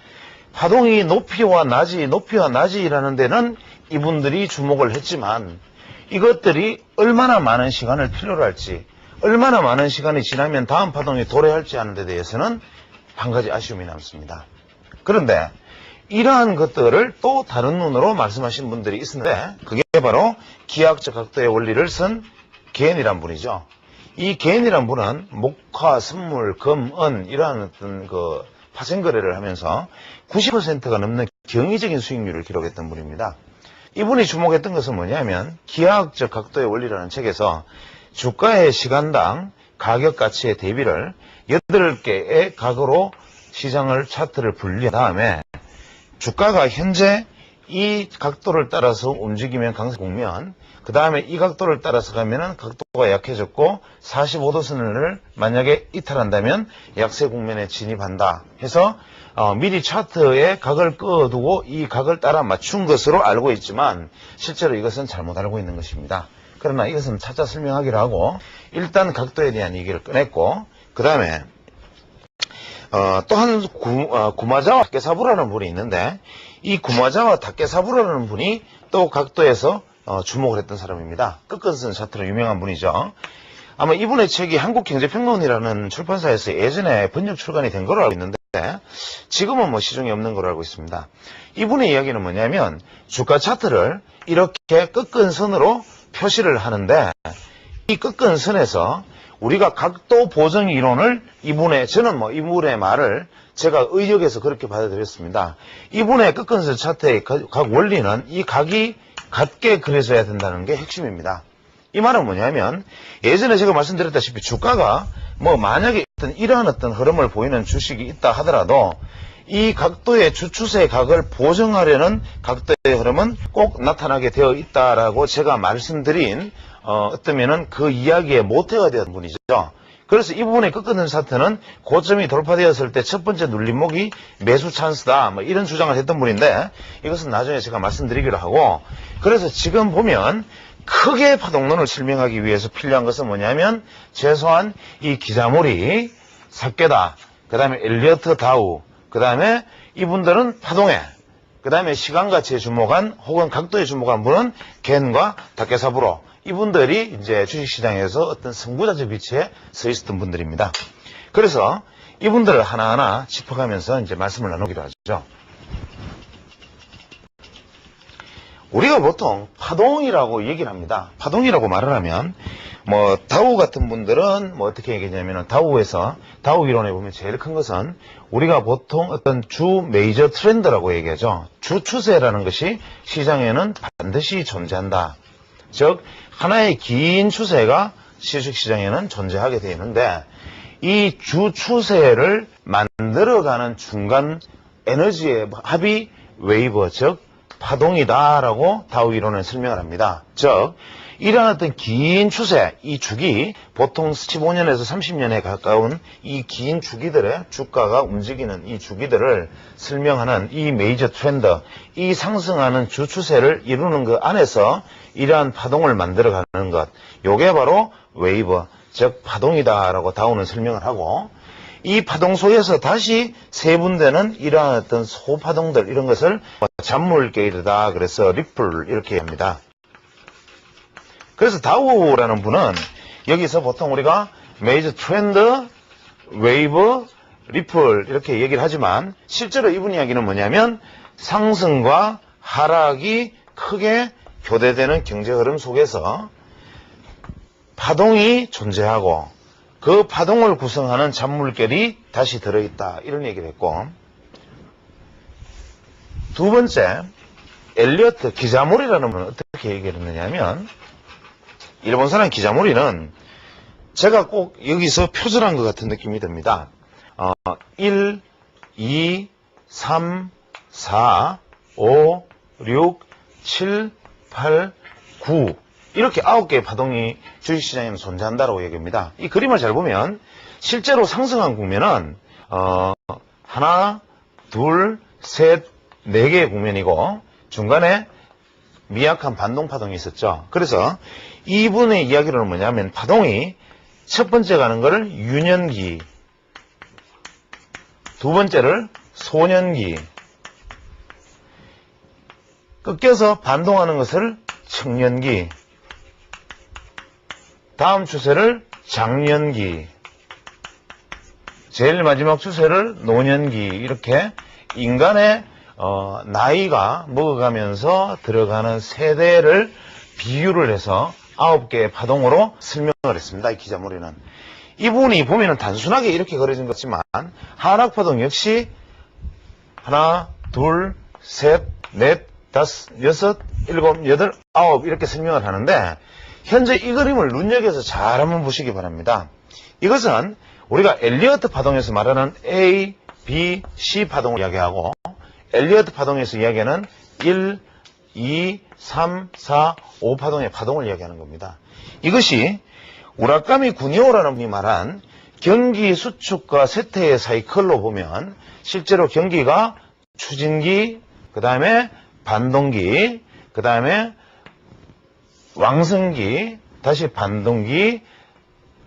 파동이 높이와 낮이라는 데는 이분들이 주목을 했지만 이것들이 얼마나 많은 시간을 필요로 할지 얼마나 많은 시간이 지나면 다음 파동이 도래할지 하는 데 대해서는 한 가지 아쉬움이 남습니다. 그런데 이러한 것들을 또 다른 눈으로 말씀하신 분들이 있었는데 그게 바로 기하학적 각도의 원리를 쓴 게인이란 분이죠. 이 게인이란 분은 목화, 선물, 금, 은 이러한 어떤 그 파생 거래를 하면서 90%가 넘는 경이적인 수익률을 기록했던 분입니다. 이분이 주목했던 것은 뭐냐면 기하학적 각도의 원리라는 책에서 주가의 시간당 가격 가치의 대비를 8개의 각으로 시장을 차트를 분리한 다음에 주가가 현재 이 각도를 따라서 움직이면 강세 국면, 그 다음에 이 각도를 따라서 가면은 각도가 약해졌고 45도선을 만약에 이탈한다면 약세 국면에 진입한다 해서 미리 차트에 각을 그어두고 이 각을 따라 맞춘 것으로 알고 있지만 실제로 이것은 잘못 알고 있는 것입니다. 그러나 이것은 차차 설명하기로 하고 일단 각도에 대한 얘기를 꺼냈고 그 다음에 또 한 구마자와 다케사부라는 분이 있는데 이 구마자와 다케사부라는 분이 또 각도에서 주목을 했던 사람입니다. 끝끝은 차트로 유명한 분이죠. 아마 이분의 책이 한국경제평론이라는 출판사에서 예전에 번역 출간이 된 걸로 알고 있는데 지금은 뭐 시중에 없는 걸로 알고 있습니다. 이분의 이야기는 뭐냐면 주가 차트를 이렇게 끝근선으로 표시를 하는데 이 끝근선에서 우리가 각도 보정 이론을 저는 뭐 이분의 말을 제가 의역해서 그렇게 받아들였습니다. 이분의 끝근선 차트의 각 원리는 이 각이 같게 그려져야 된다는 게 핵심입니다. 이 말은 뭐냐면 예전에 제가 말씀드렸다시피 주가가 뭐 만약에 이러한 어떤 흐름을 보이는 주식이 있다 하더라도 이 각도의 주추세의 각을 보정하려는 각도의 흐름은 꼭 나타나게 되어 있다라고 제가 말씀드린 어떠면은 그 이야기의 모태가 되었던 분이죠. 그래서 이 부분의 끝끝은 차트는 고점이 돌파되었을 때 첫 번째 눌림목이 매수 찬스다 뭐 이런 주장을 했던 분인데 이것은 나중에 제가 말씀드리기로 하고 그래서 지금 보면 크게 파동론을 설명하기 위해서 필요한 것은 뭐냐면 최소한 이 기자몰이 삭개다 그 다음에 엘리어트 다우 그 다음에 이분들은 파동에 그 다음에 시간가치에 주목한 혹은 각도에 주목한 분은 겐과 다케사부로 이분들이 이제 주식시장에서 어떤 승부자적 위치에 서 있었던 분들입니다. 그래서 이분들을 하나하나 짚어가면서 이제 말씀을 나누기로 하죠. 우리가 보통 파동이라고 얘기를 합니다. 파동이라고 말을 하면 뭐 다우 같은 분들은 뭐 어떻게 얘기하냐면 다우 이론에 보면 제일 큰 것은 우리가 보통 어떤 주 메이저 트렌드라고 얘기하죠. 주 추세라는 것이 시장에는 반드시 존재한다. 즉 하나의 긴 추세가 주식시장에는 존재하게 되어 있는데 이 주 추세를 만들어가는 중간 에너지의 합이 웨이브 즉 파동이다라고 다우 이론은 설명을 합니다. 즉 이러한 어떤 긴 추세, 이 주기 보통 15년에서 30년에 가까운 이 긴 주기들의 주가가 움직이는 이 주기들을 설명하는 이 메이저 트렌드, 이 상승하는 주 추세를 이루는 그 안에서 이러한 파동을 만들어가는 것, 요게 바로 웨이브, 즉 파동이다라고 다우는 설명을 하고 이 파동 속에서 다시 세분되는 이러한 어떤 소파동들 이런 것을 잔물게이르다 그래서 리플 이렇게 합니다. 그래서 다우라는 분은 여기서 보통 우리가 메이저 트렌드, 웨이브, 리플 이렇게 얘기를 하지만 실제로 이분 이야기는 뭐냐면 상승과 하락이 크게 교대되는 경제 흐름 속에서 파동이 존재하고 그 파동을 구성하는 잔물결이 다시 들어있다 이런 얘기를 했고 두 번째 엘리어트 기자몰이라는 분은 어떻게 얘기를 했느냐면 일본 사람 기자몰이는 제가 꼭 여기서 표절한 것 같은 느낌이 듭니다. 1, 2, 3, 4, 5, 6, 7, 8, 9 이렇게 9개의 파동이 주식시장에는 존재한다고 얘기합니다. 이 그림을 잘 보면 실제로 상승한 국면은 하나, 둘, 셋, 4개의 국면이고 중간에 미약한 반동파동이 있었죠. 그래서 이분의 이야기로는 뭐냐면 파동이 첫 번째 가는 거를 유년기, 두 번째를 소년기, 꺾여서 반동하는 것을 청년기, 다음 추세를 장년기, 제일 마지막 추세를 노년기 이렇게 인간의 나이가 먹어가면서 들어가는 세대를 비유를 해서 9개의 파동으로 설명을 했습니다. 이 기자몰이는. 이 부분이 보면은 단순하게 이렇게 그려진 것지만 하락파동 역시 하나, 둘, 셋, 넷, 다섯, 여섯, 일곱, 여덟, 아홉 이렇게 설명을 하는데 현재 이 그림을 눈여겨서 잘 한번 보시기 바랍니다. 이것은 우리가 엘리어트 파동에서 말하는 A, B, C 파동을 이야기하고 엘리어트 파동에서 이야기하는 1, 2, 3, 4, 5 파동의 파동을 이야기하는 겁니다. 이것이 우라카미 구니오라는 분이 말한 경기 수축과 쇠퇴의 사이클로 보면 실제로 경기가 추진기, 그 다음에 반동기, 그 다음에 왕성기, 다시 반동기,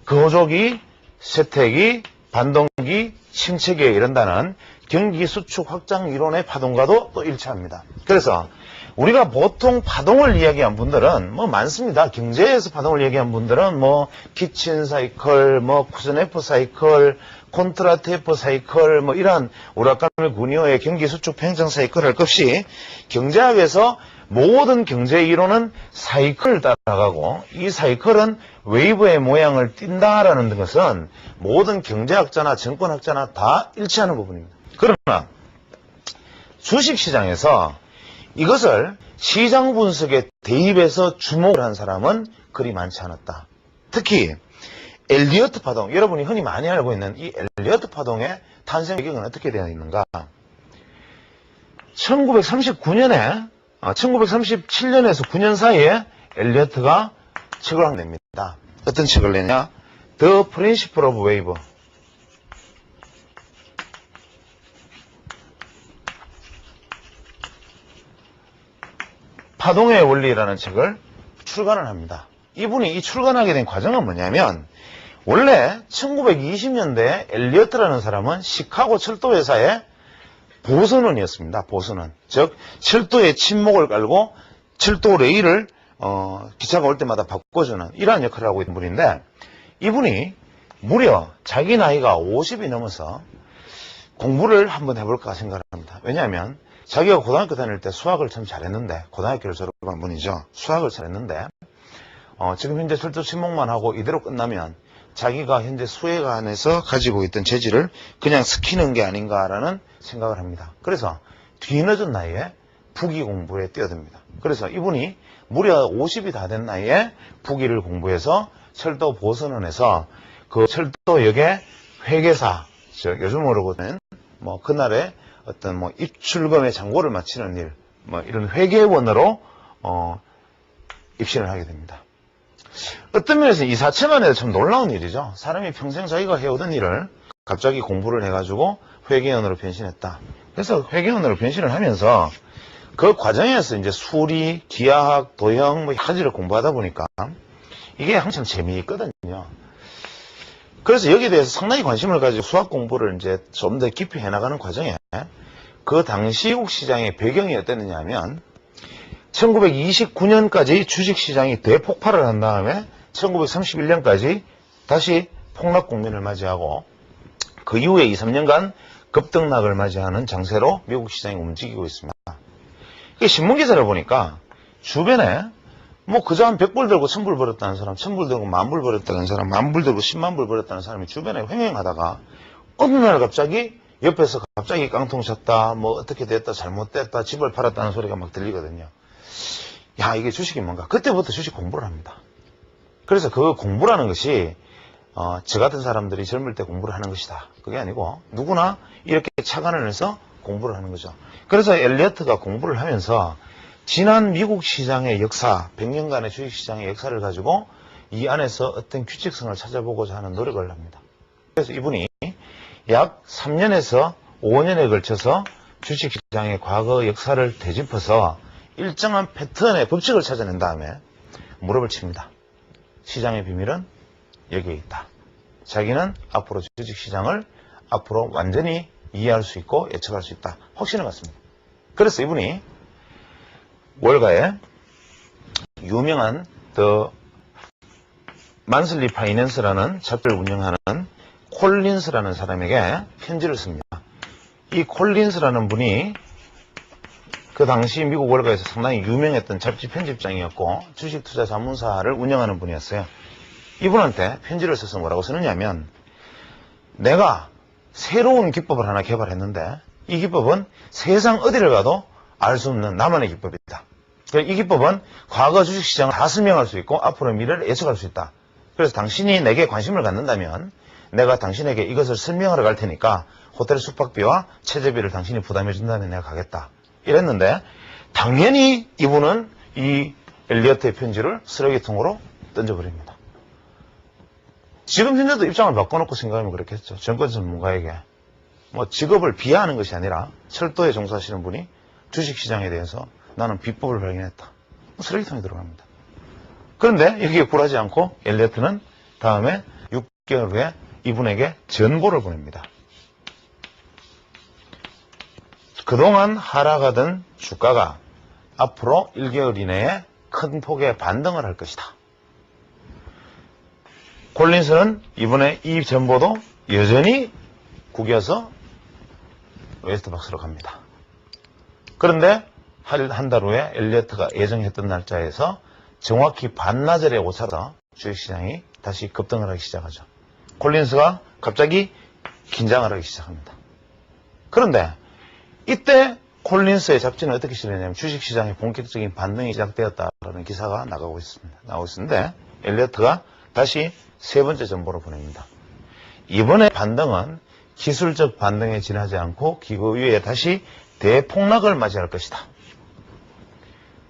거조기, 쇠퇴기, 반동기, 침체기에 이른다는 경기 수축 확장 이론의 파동과도 또 일치합니다. 그래서 우리가 보통 파동을 이야기한 분들은 뭐 많습니다. 경제에서 파동을 얘기한 분들은 뭐 키친 사이클, 뭐 쿠슨 F 사이클, 콘트라트 F 사이클, 뭐 이런 우라카미 구니오의 경기 수축 팽창 사이클 할 것 없이 경제학에서 모든 경제 이론은 사이클을 따라가고 이 사이클은 웨이브의 모양을 띈다라는 것은 모든 경제학자나 정권학자나 다 일치하는 부분입니다. 그러나 주식시장에서 이것을 시장 분석에 대입해서 주목을 한 사람은 그리 많지 않았다. 특히 엘리어트 파동, 여러분이 흔히 많이 알고 있는 이 엘리어트 파동의 탄생 배경은 어떻게 되어 있는가? 1937년에서 9년 사이에 엘리어트가 책을 냅니다. 어떤 책을 내냐? The Principle of Wave. 파동의 원리라는 책을 출간을 합니다. 이분이 이 출간하게 된 과정은 뭐냐면 원래 1920년대에 엘리어트라는 사람은 시카고 철도회사의 보선원이었습니다. 보선원. 즉 철도에 침목을 깔고 철도 레일을 기차가 올 때마다 바꿔주는 이러한 역할을 하고 있는 분인데 이분이 무려 자기 나이가 50이 넘어서 공부를 한번 해볼까 생각을 합니다. 왜냐하면 자기가 고등학교 다닐 때 수학을 참 잘했는데 고등학교를 졸업한 분이죠. 수학을 잘했는데 지금 현재 철도 침목만 하고 이대로 끝나면 자기가 현재 수해관에서 가지고 있던 재질을 그냥 스키는 게 아닌가라는 생각을 합니다. 그래서 뒤늦은 나이에 부기 공부에 뛰어듭니다. 그래서 이분이 무려 50이 다 된 나이에 부기를 공부해서 철도 보선원에서 그 철도역의 회계사, 즉 요즘으로는 뭐 그날의 어떤 뭐 입출금의 잔고를 마치는 일, 뭐 이런 회계원으로 입시를 하게 됩니다. 어떤 면에서 이 자체만 해도 참 놀라운 일이죠. 사람이 평생 자기가 해오던 일을 갑자기 공부를 해가지고 회계원으로 변신했다. 그래서 회계원으로 변신을 하면서 그 과정에서 이제 수리, 기하학, 도형 뭐 여러 가지를 공부하다 보니까 이게 항상 재미있거든요. 그래서 여기에 대해서 상당히 관심을 가지고 수학 공부를 이제 좀 더 깊이 해나가는 과정에 그 당시 미국 시장의 배경이 어땠느냐 하면 1929년까지 주식시장이 대폭발을 한 다음에 1931년까지 다시 폭락 국면을 맞이하고 그 이후에 2, 3년간 급등락을 맞이하는 장세로 미국 시장이 움직이고 있습니다. 신문기사를 보니까 주변에 뭐 그저 한 100불 들고 1000불 벌었다는 사람, 1000불 들고 10,000불 벌었다는 사람, 10,000불 들고 10만 불 벌었다는 사람이 주변에 횡행하다가 어느 날 갑자기 옆에서 갑자기 깡통 쳤다, 뭐 어떻게 됐다, 잘못됐다, 집을 팔았다는 소리가 막 들리거든요. 야, 이게 주식이 뭔가? 그때부터 주식 공부를 합니다. 그래서 그 공부라는 것이 저 같은 사람들이 젊을 때 공부를 하는 것이다. 그게 아니고 누구나 이렇게 착안을 해서 공부를 하는 거죠. 그래서 엘리어트가 공부를 하면서 지난 미국 시장의 역사, 100년간의 주식시장의 역사를 가지고 이 안에서 어떤 규칙성을 찾아보고자 하는 노력을 합니다. 그래서 이분이 약 3년에서 5년에 걸쳐서 주식시장의 과거 역사를 되짚어서 일정한 패턴의 법칙을 찾아낸 다음에 무릎을 칩니다. 시장의 비밀은 여기에 있다. 자기는 앞으로 주식시장을 앞으로 완전히 이해할 수 있고 예측할 수 있다. 확신을 갖습니다. 그래서 이분이 월가에 유명한 The Monthly Finance라는 잡지를 운영하는 콜린스라는 사람에게 편지를 씁니다. 이 콜린스라는 분이 그 당시 미국 월가에서 상당히 유명했던 잡지 편집장이었고 주식 투자 자문사를 운영하는 분이었어요. 이분한테 편지를 써서 뭐라고 쓰느냐면 내가 새로운 기법을 하나 개발했는데 이 기법은 세상 어디를 가도 알 수 없는 나만의 기법이다. 이 기법은 과거 주식시장을 다 설명할 수 있고 앞으로 미래를 예측할 수 있다. 그래서 당신이 내게 관심을 갖는다면 내가 당신에게 이것을 설명하러 갈 테니까 호텔 숙박비와 체재비를 당신이 부담해 준다면 내가 가겠다. 이랬는데 당연히 이분은 이 엘리어트의 편지를 쓰레기통으로 던져버립니다. 지금 현재도 입장을 바꿔놓고 생각하면 그렇겠죠. 정권 전문가에게 뭐 직업을 비하하는 것이 아니라 철도에 종사하시는 분이 주식시장에 대해서 나는 비법을 발견했다. 쓰레기통에 들어갑니다. 그런데 여기에 굴하지 않고 엘리어트는 다음에 6개월 후에 이분에게 전보를 보냅니다. 그동안 하락하던 주가가 앞으로 1개월 이내에 큰 폭의 반등을 할 것이다. 콜린스는 이번에 이 전보도 여전히 구겨서 웨스트박스로 갑니다. 그런데 한 달 후에 엘리어트가 예정했던 날짜에서 정확히 반나절에 오차서 주식시장이 다시 급등을 하기 시작하죠. 콜린스가 갑자기 긴장을 하기 시작합니다. 그런데 이때 콜린스의 잡지는 어떻게 실렸냐면 주식시장의 본격적인 반등이 시작되었다라는 기사가 나오고 있는데 엘리어트가 다시 세 번째 전보를 보냅니다. 이번에 반등은 기술적 반등에 지나지 않고 기고 위에 다시 대폭락을 맞이할 것이다.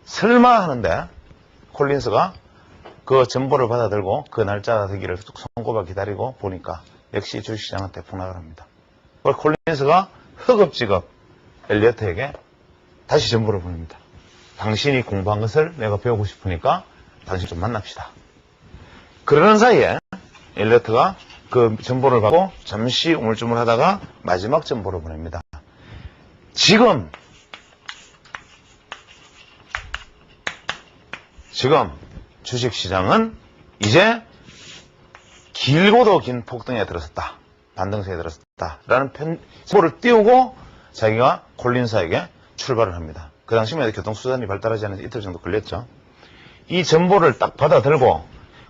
설마 하는데 콜린스가 그 전보를 받아들고 그 날짜가 되기를 손꼽아 기다리고 보니까 역시 주식시장은 대폭락을 합니다. 콜린스가 허겁지겁 엘리어트에게 다시 전보를 보냅니다. 당신이 공부한 것을 내가 배우고 싶으니까 당신 좀 만납시다. 그러는 사이에 엘리어트가 그 전보를 받고 잠시 우물쭈물하다가 마지막 전보를 보냅니다. 지금 주식시장은 이제 길고도 긴 폭등에 들어섰다. 반등세에 들어섰다. 라는 전보를 띄우고 자기가 콜린스에게 출발을 합니다. 그 당시만 교통수단이 발달하지 않아서 이틀 정도 걸렸죠. 이 전보를 딱 받아들고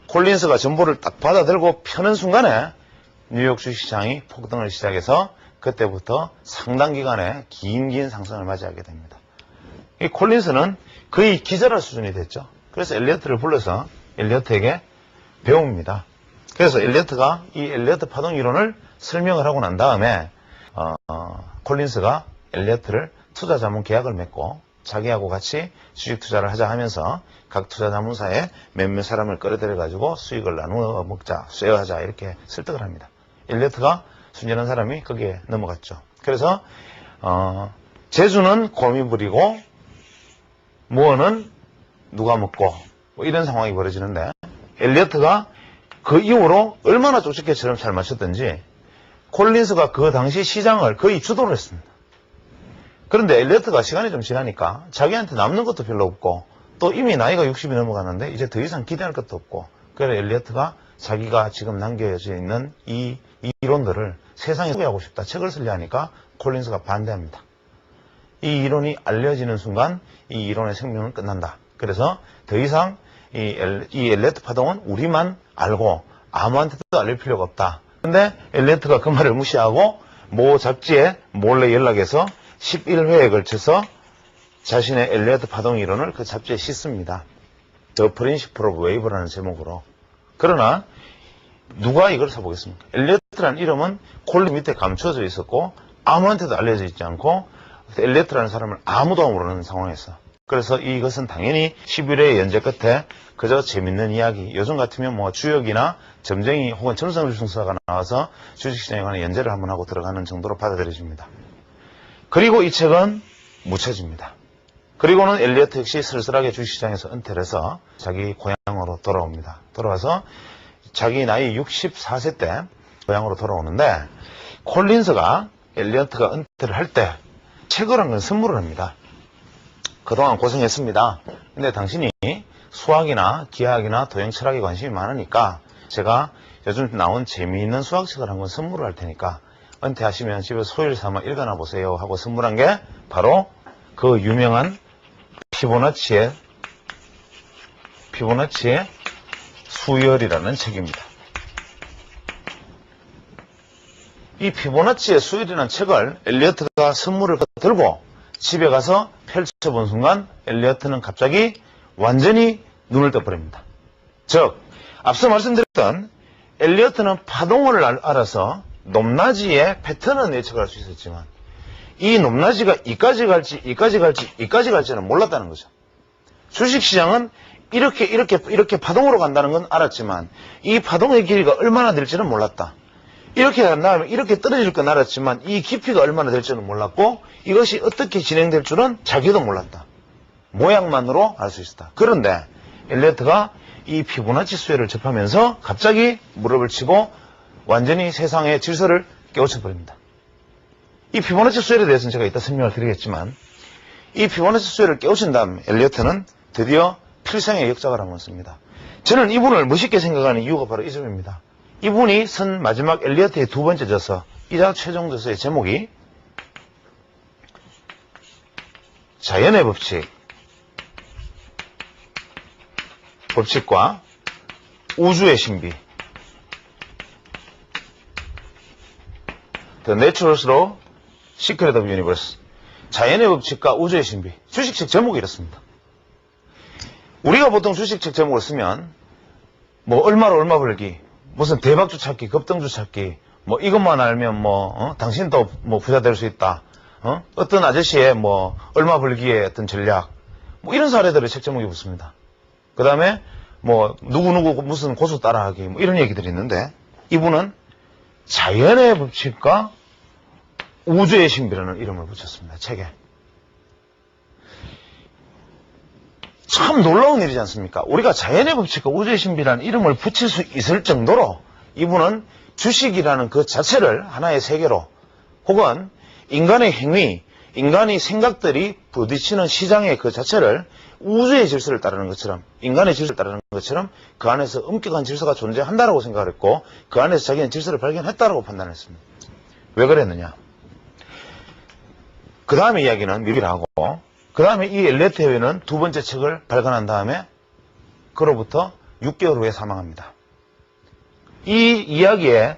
콜린스가 전보를 딱 받아들고 펴는 순간에 뉴욕 주식시장이 폭등을 시작해서 그때부터 상당 기간의 긴 상승을 맞이하게 됩니다. 이 콜린스는 거의 기절할 수준이 됐죠. 그래서 엘리어트를 불러서 엘리어트에게 배웁니다. 그래서 엘리어트가 이 엘리어트 파동 이론을 설명을 하고 난 다음에 콜린스가 엘리어트를 투자자문 계약을 맺고 자기하고 같이 주식 투자를 하자 하면서 각 투자자문사에 몇몇 사람을 끌어들여가지고 수익을 나누어 먹자, 쉐어하자 이렇게 설득을 합니다. 엘리어트가 순진한 사람이 거기에 넘어갔죠. 그래서 제주는 곰이 부리고 무어는 누가 먹고 뭐 이런 상황이 벌어지는데 엘리어트가 그 이후로 얼마나 쪽집게처럼 잘 맞췄던지 콜린스가 그 당시 시장을 거의 주도를 했습니다. 그런데 엘리어트가 시간이 좀 지나니까 자기한테 남는 것도 별로 없고 또 이미 나이가 60이 넘어갔는데 이제 더 이상 기대할 것도 없고 그래서 엘리어트가 자기가 지금 남겨져 있는 이 이론들을 세상에 소개하고 싶다. 책을 쓰려 하니까 콜린스가 반대합니다. 이 이론이 알려지는 순간 이 이론의 생명은 끝난다. 그래서 더 이상 이 엘리어트 파동은 우리만 알고 아무한테도 알릴 필요가 없다. 근데 엘리어트가 그 말을 무시하고 모 잡지에 몰래 연락해서 11회에 걸쳐서 자신의 엘리어트 파동 이론을 그 잡지에 싣습니다. The Principle of Wave라는 제목으로. 그러나 누가 이걸 사보겠습니까? 엘리어트라는 이름은 콜린 밑에 감춰져 있었고 아무한테도 알려져 있지 않고 엘리어트라는 사람을 아무도 모르는 상황에서 그래서 이것은 당연히 11회의 연재 끝에 그저 재밌는 이야기, 요즘 같으면 뭐 주역이나 점쟁이 혹은 점성주승사가 나와서 주식시장에 관한 연재를 한번 하고 들어가는 정도로 받아들여집니다. 그리고 이 책은 묻혀집니다. 그리고는 엘리어트 역시 쓸쓸하게 주식시장에서 은퇴를 해서 자기 고향으로 돌아옵니다. 돌아와서 자기 나이 64세 때 고향으로 돌아오는데 콜린스가 엘리어트가 은퇴를 할 때 책을 한 권 선물을 합니다. 그동안 고생했습니다. 근데 당신이 수학이나 기하학이나 도형 철학에 관심이 많으니까 제가 요즘 나온 재미있는 수학책을 한 권 선물을 할 테니까 은퇴하시면 집에 소일 삼아 읽어나 보세요 하고 선물한 게 바로 그 유명한 피보나치의 수열이라는 책입니다. 이 피보나치의 수열이라는 책을 엘리어트가 선물을 들고 집에 가서 펼쳐본 순간 엘리어트는 갑자기 완전히 눈을 떠버립니다. 즉 앞서 말씀드렸던 엘리어트는 파동을 알아서 높낮이의 패턴은 예측할 수 있었지만 이 높낮이가 이까지 갈지는 몰랐다는 거죠. 주식시장은 이렇게 파동으로 간다는 건 알았지만 이 파동의 길이가 얼마나 될지는 몰랐다. 이렇게 간 다음에 이렇게 떨어질 건 알았지만 이 깊이가 얼마나 될지는 몰랐고 이것이 어떻게 진행될 줄은 자기도 몰랐다. 모양만으로 알 수 있었다. 그런데 엘리어트가 이 피보나치 수열을 접하면서 갑자기 무릎을 치고 완전히 세상의 질서를 깨우쳐버립니다. 이 피보나치 수열에 대해서는 제가 이따 설명을 드리겠지만 이 피보나치 수열을 깨우친 다음 엘리어트는 드디어 필생의 역작을 한번 씁니다. 저는 이분을 멋있게 생각하는 이유가 바로 이 점입니다. 이분이 쓴 마지막 엘리어트의 두 번째 저서이자 최종 저서의 제목이 자연의 법칙과 우주의 신비 The Natural Law, Secret of Universe 자연의 법칙과 우주의 신비 주식책 제목이 이렇습니다. 우리가 보통 주식책 제목을 쓰면 뭐 얼마로 얼마 벌기 무슨 대박주 찾기 급등주 찾기 뭐 이것만 알면 당신도 뭐 부자 될 수 있다 어떤 아저씨의 뭐 얼마 벌기의 어떤 전략 뭐 이런 사례들을 책 제목에 붙습니다. 그 다음에 뭐 누구누구 무슨 고수 따라하기 뭐 이런 얘기들이 있는데 이분은 자연의 법칙과 우주의 신비라는 이름을 붙였습니다. 책에. 참 놀라운 일이지 않습니까? 우리가 자연의 법칙과 우주의 신비라는 이름을 붙일 수 있을 정도로 이분은 주식이라는 그 자체를 하나의 세계로 혹은 인간의 행위, 인간의 생각들이 부딪히는 시장의 그 자체를 우주의 질서를 따르는 것처럼 인간의 질서를 따르는 것처럼 그 안에서 엄격한 질서가 존재한다라고 생각을 했고 그 안에서 자기는 질서를 발견했다라고 판단했습니다. 왜 그랬느냐? 그 다음에 이야기는 미리를 하고 그 다음에 이 엘리어트 회의는 두 번째 책을 발간한 다음에 그로부터 6개월 후에 사망합니다. 이 이야기에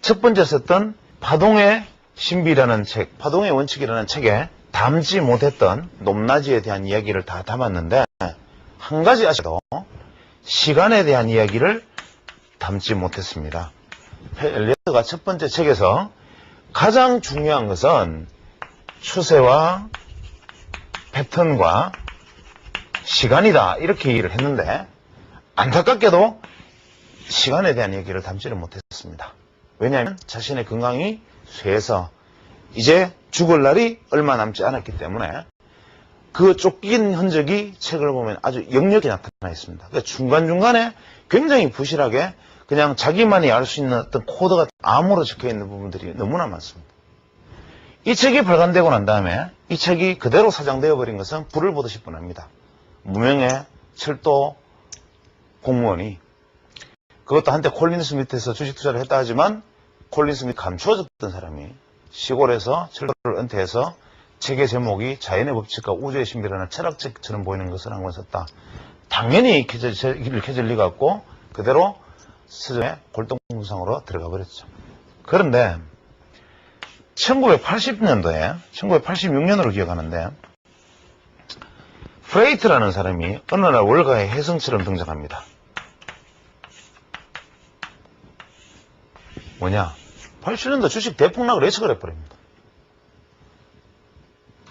첫 번째 썼던 파동의 신비라는 책, 파동의 원칙이라는 책에 담지 못했던 높낮이에 대한 이야기를 다 담았는데 한 가지 아쉽게도 시간에 대한 이야기를 담지 못했습니다. 엘리어트가 첫 번째 책에서 가장 중요한 것은 추세와 패턴과 시간이다 이렇게 얘기를 했는데 안타깝게도 시간에 대한 얘기를 담지를 못했습니다. 왜냐하면 자신의 건강이 쇠해서 이제 죽을 날이 얼마 남지 않았기 때문에 그 쫓긴 흔적이 책을 보면 아주 역력히 나타나 있습니다. 그러니까 중간중간에 굉장히 부실하게 그냥 자기만이 알 수 있는 어떤 코드가 암호로 적혀 있는 부분들이 너무나 많습니다. 이 책이 발간되고 난 다음에 이 책이 그대로 사장되어 버린 것은 불을 보듯이 뻔합니다. 무명의 철도 공무원이 그것도 한때 콜린 스미트에서 주식 투자를 했다 하지만 콜린 스미트 감추어졌던 사람이 시골에서 철도를 은퇴해서 책의 제목이 자연의 법칙과 우주의 신비라는 철학책처럼 보이는 것을 한 권 썼다. 당연히 길을 켜질 리가 없고 그대로 서점의 골동품상으로 들어가 버렸죠. 그런데 1980년도에 1986년으로 기억하는데 프레이트라는 사람이 어느 날 월가의 혜성처럼 등장합니다. 뭐냐? 87년도 주식 대폭락을 예측을 해버립니다.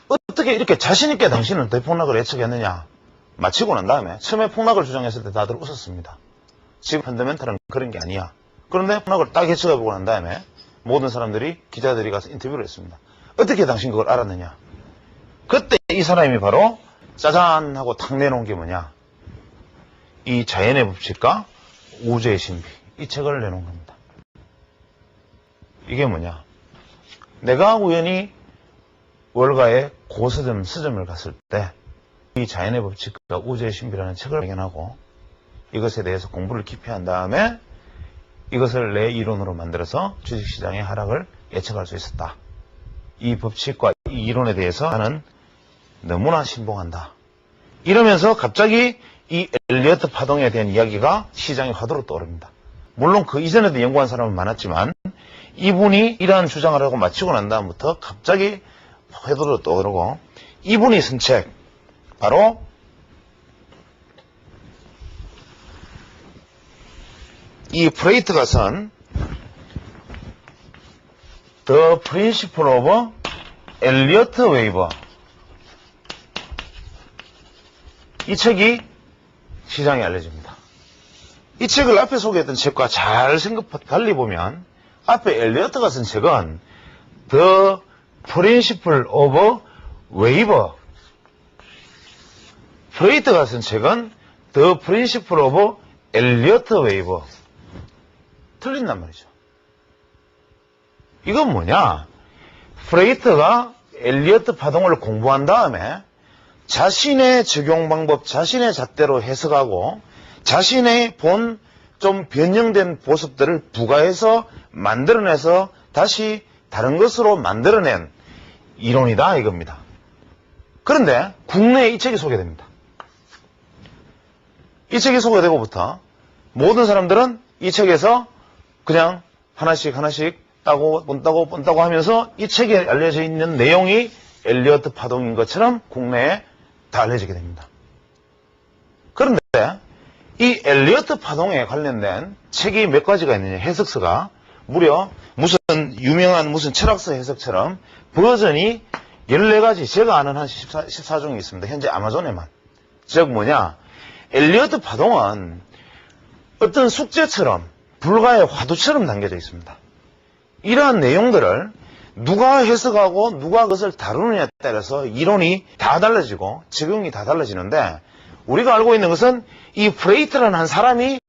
어떻게 이렇게 자신있게 당신은 대폭락을 예측했느냐? 마치고 난 다음에 처음에 폭락을 주장했을 때 다들 웃었습니다. 지금 펀더멘탈은 그런 게 아니야. 그런데 폭락을 딱 예측해보고 난 다음에 모든 사람들이 기자들이 가서 인터뷰를 했습니다. 어떻게 당신 그걸 알았느냐? 그때 이 사람이 바로 짜잔 하고 탁 내놓은 게 뭐냐? 이 자연의 법칙과 우주의 신비 이 책을 내놓은 겁니다. 이게 뭐냐? 내가 우연히 월가의 서점을 갔을 때 이 자연의 법칙과 우주의 신비라는 책을 발견하고 이것에 대해서 공부를 깊이 한 다음에 이것을 내 이론으로 만들어서 주식시장의 하락을 예측할 수 있었다. 이 법칙과 이 이론에 대해서 나는 너무나 신봉한다. 이러면서 갑자기 이 엘리어트 파동에 대한 이야기가 시장의 화두로 떠오릅니다. 물론 그 이전에도 연구한 사람은 많았지만 이분이 이러한 주장을 하고 마치고 난 다음부터 갑자기 화두로 떠오르고 이분이 쓴 책 바로 이 프레이트가 쓴 The Principle of Elliott Wave 이 책이 시장에 알려집니다. 이 책을 앞에 소개했던 책과 잘 달리 보면 앞에 엘리어트가 쓴 책은 The Principle of Wave 프레이트가 쓴 책은 The Principle of Elliott Wave. 틀린단 말이죠. 이건 뭐냐? 프레이트가 엘리어트 파동을 공부한 다음에 자신의 적용 방법, 자신의 잣대로 해석하고 자신의 본 좀 변형된 모습들을 부가해서 만들어내서 다시 다른 것으로 만들어낸 이론이다 이겁니다. 그런데 국내에 이 책이 소개됩니다. 이 책이 소개되고부터 모든 사람들은 이 책에서 그냥 하나씩 본다고 하면서 이 책에 알려져 있는 내용이 엘리어트 파동인 것처럼 국내에 다 알려지게 됩니다. 그런데 이 엘리어트 파동에 관련된 책이 몇 가지가 있느냐, 해석서가 무려 무슨 유명한 무슨 철학서 해석처럼 버전이 14가지, 제가 아는 한 14종이 있습니다. 현재 아마존에만. 즉 뭐냐, 엘리어트 파동은 어떤 숙제처럼 불가의 화두처럼 담겨져 있습니다. 이러한 내용들을 누가 해석하고 누가 그것을 다루느냐에 따라서 이론이 다 달라지고 적용이 다 달라지는데, 우리가 알고 있는 것은 이 프레이트라는 한 사람이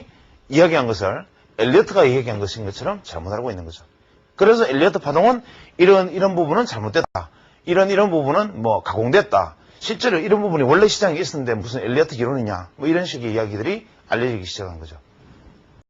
이야기한 것을 엘리어트가 이야기한 것인 것처럼 잘못 알고 있는 거죠. 그래서 엘리어트 파동은 이런 부분은 잘못됐다. 이런 부분은 뭐 가공됐다. 실제로 이런 부분이 원래 시장에 있었는데 무슨 엘리어트 이론이냐. 뭐 이런 식의 이야기들이 알려지기 시작한 거죠.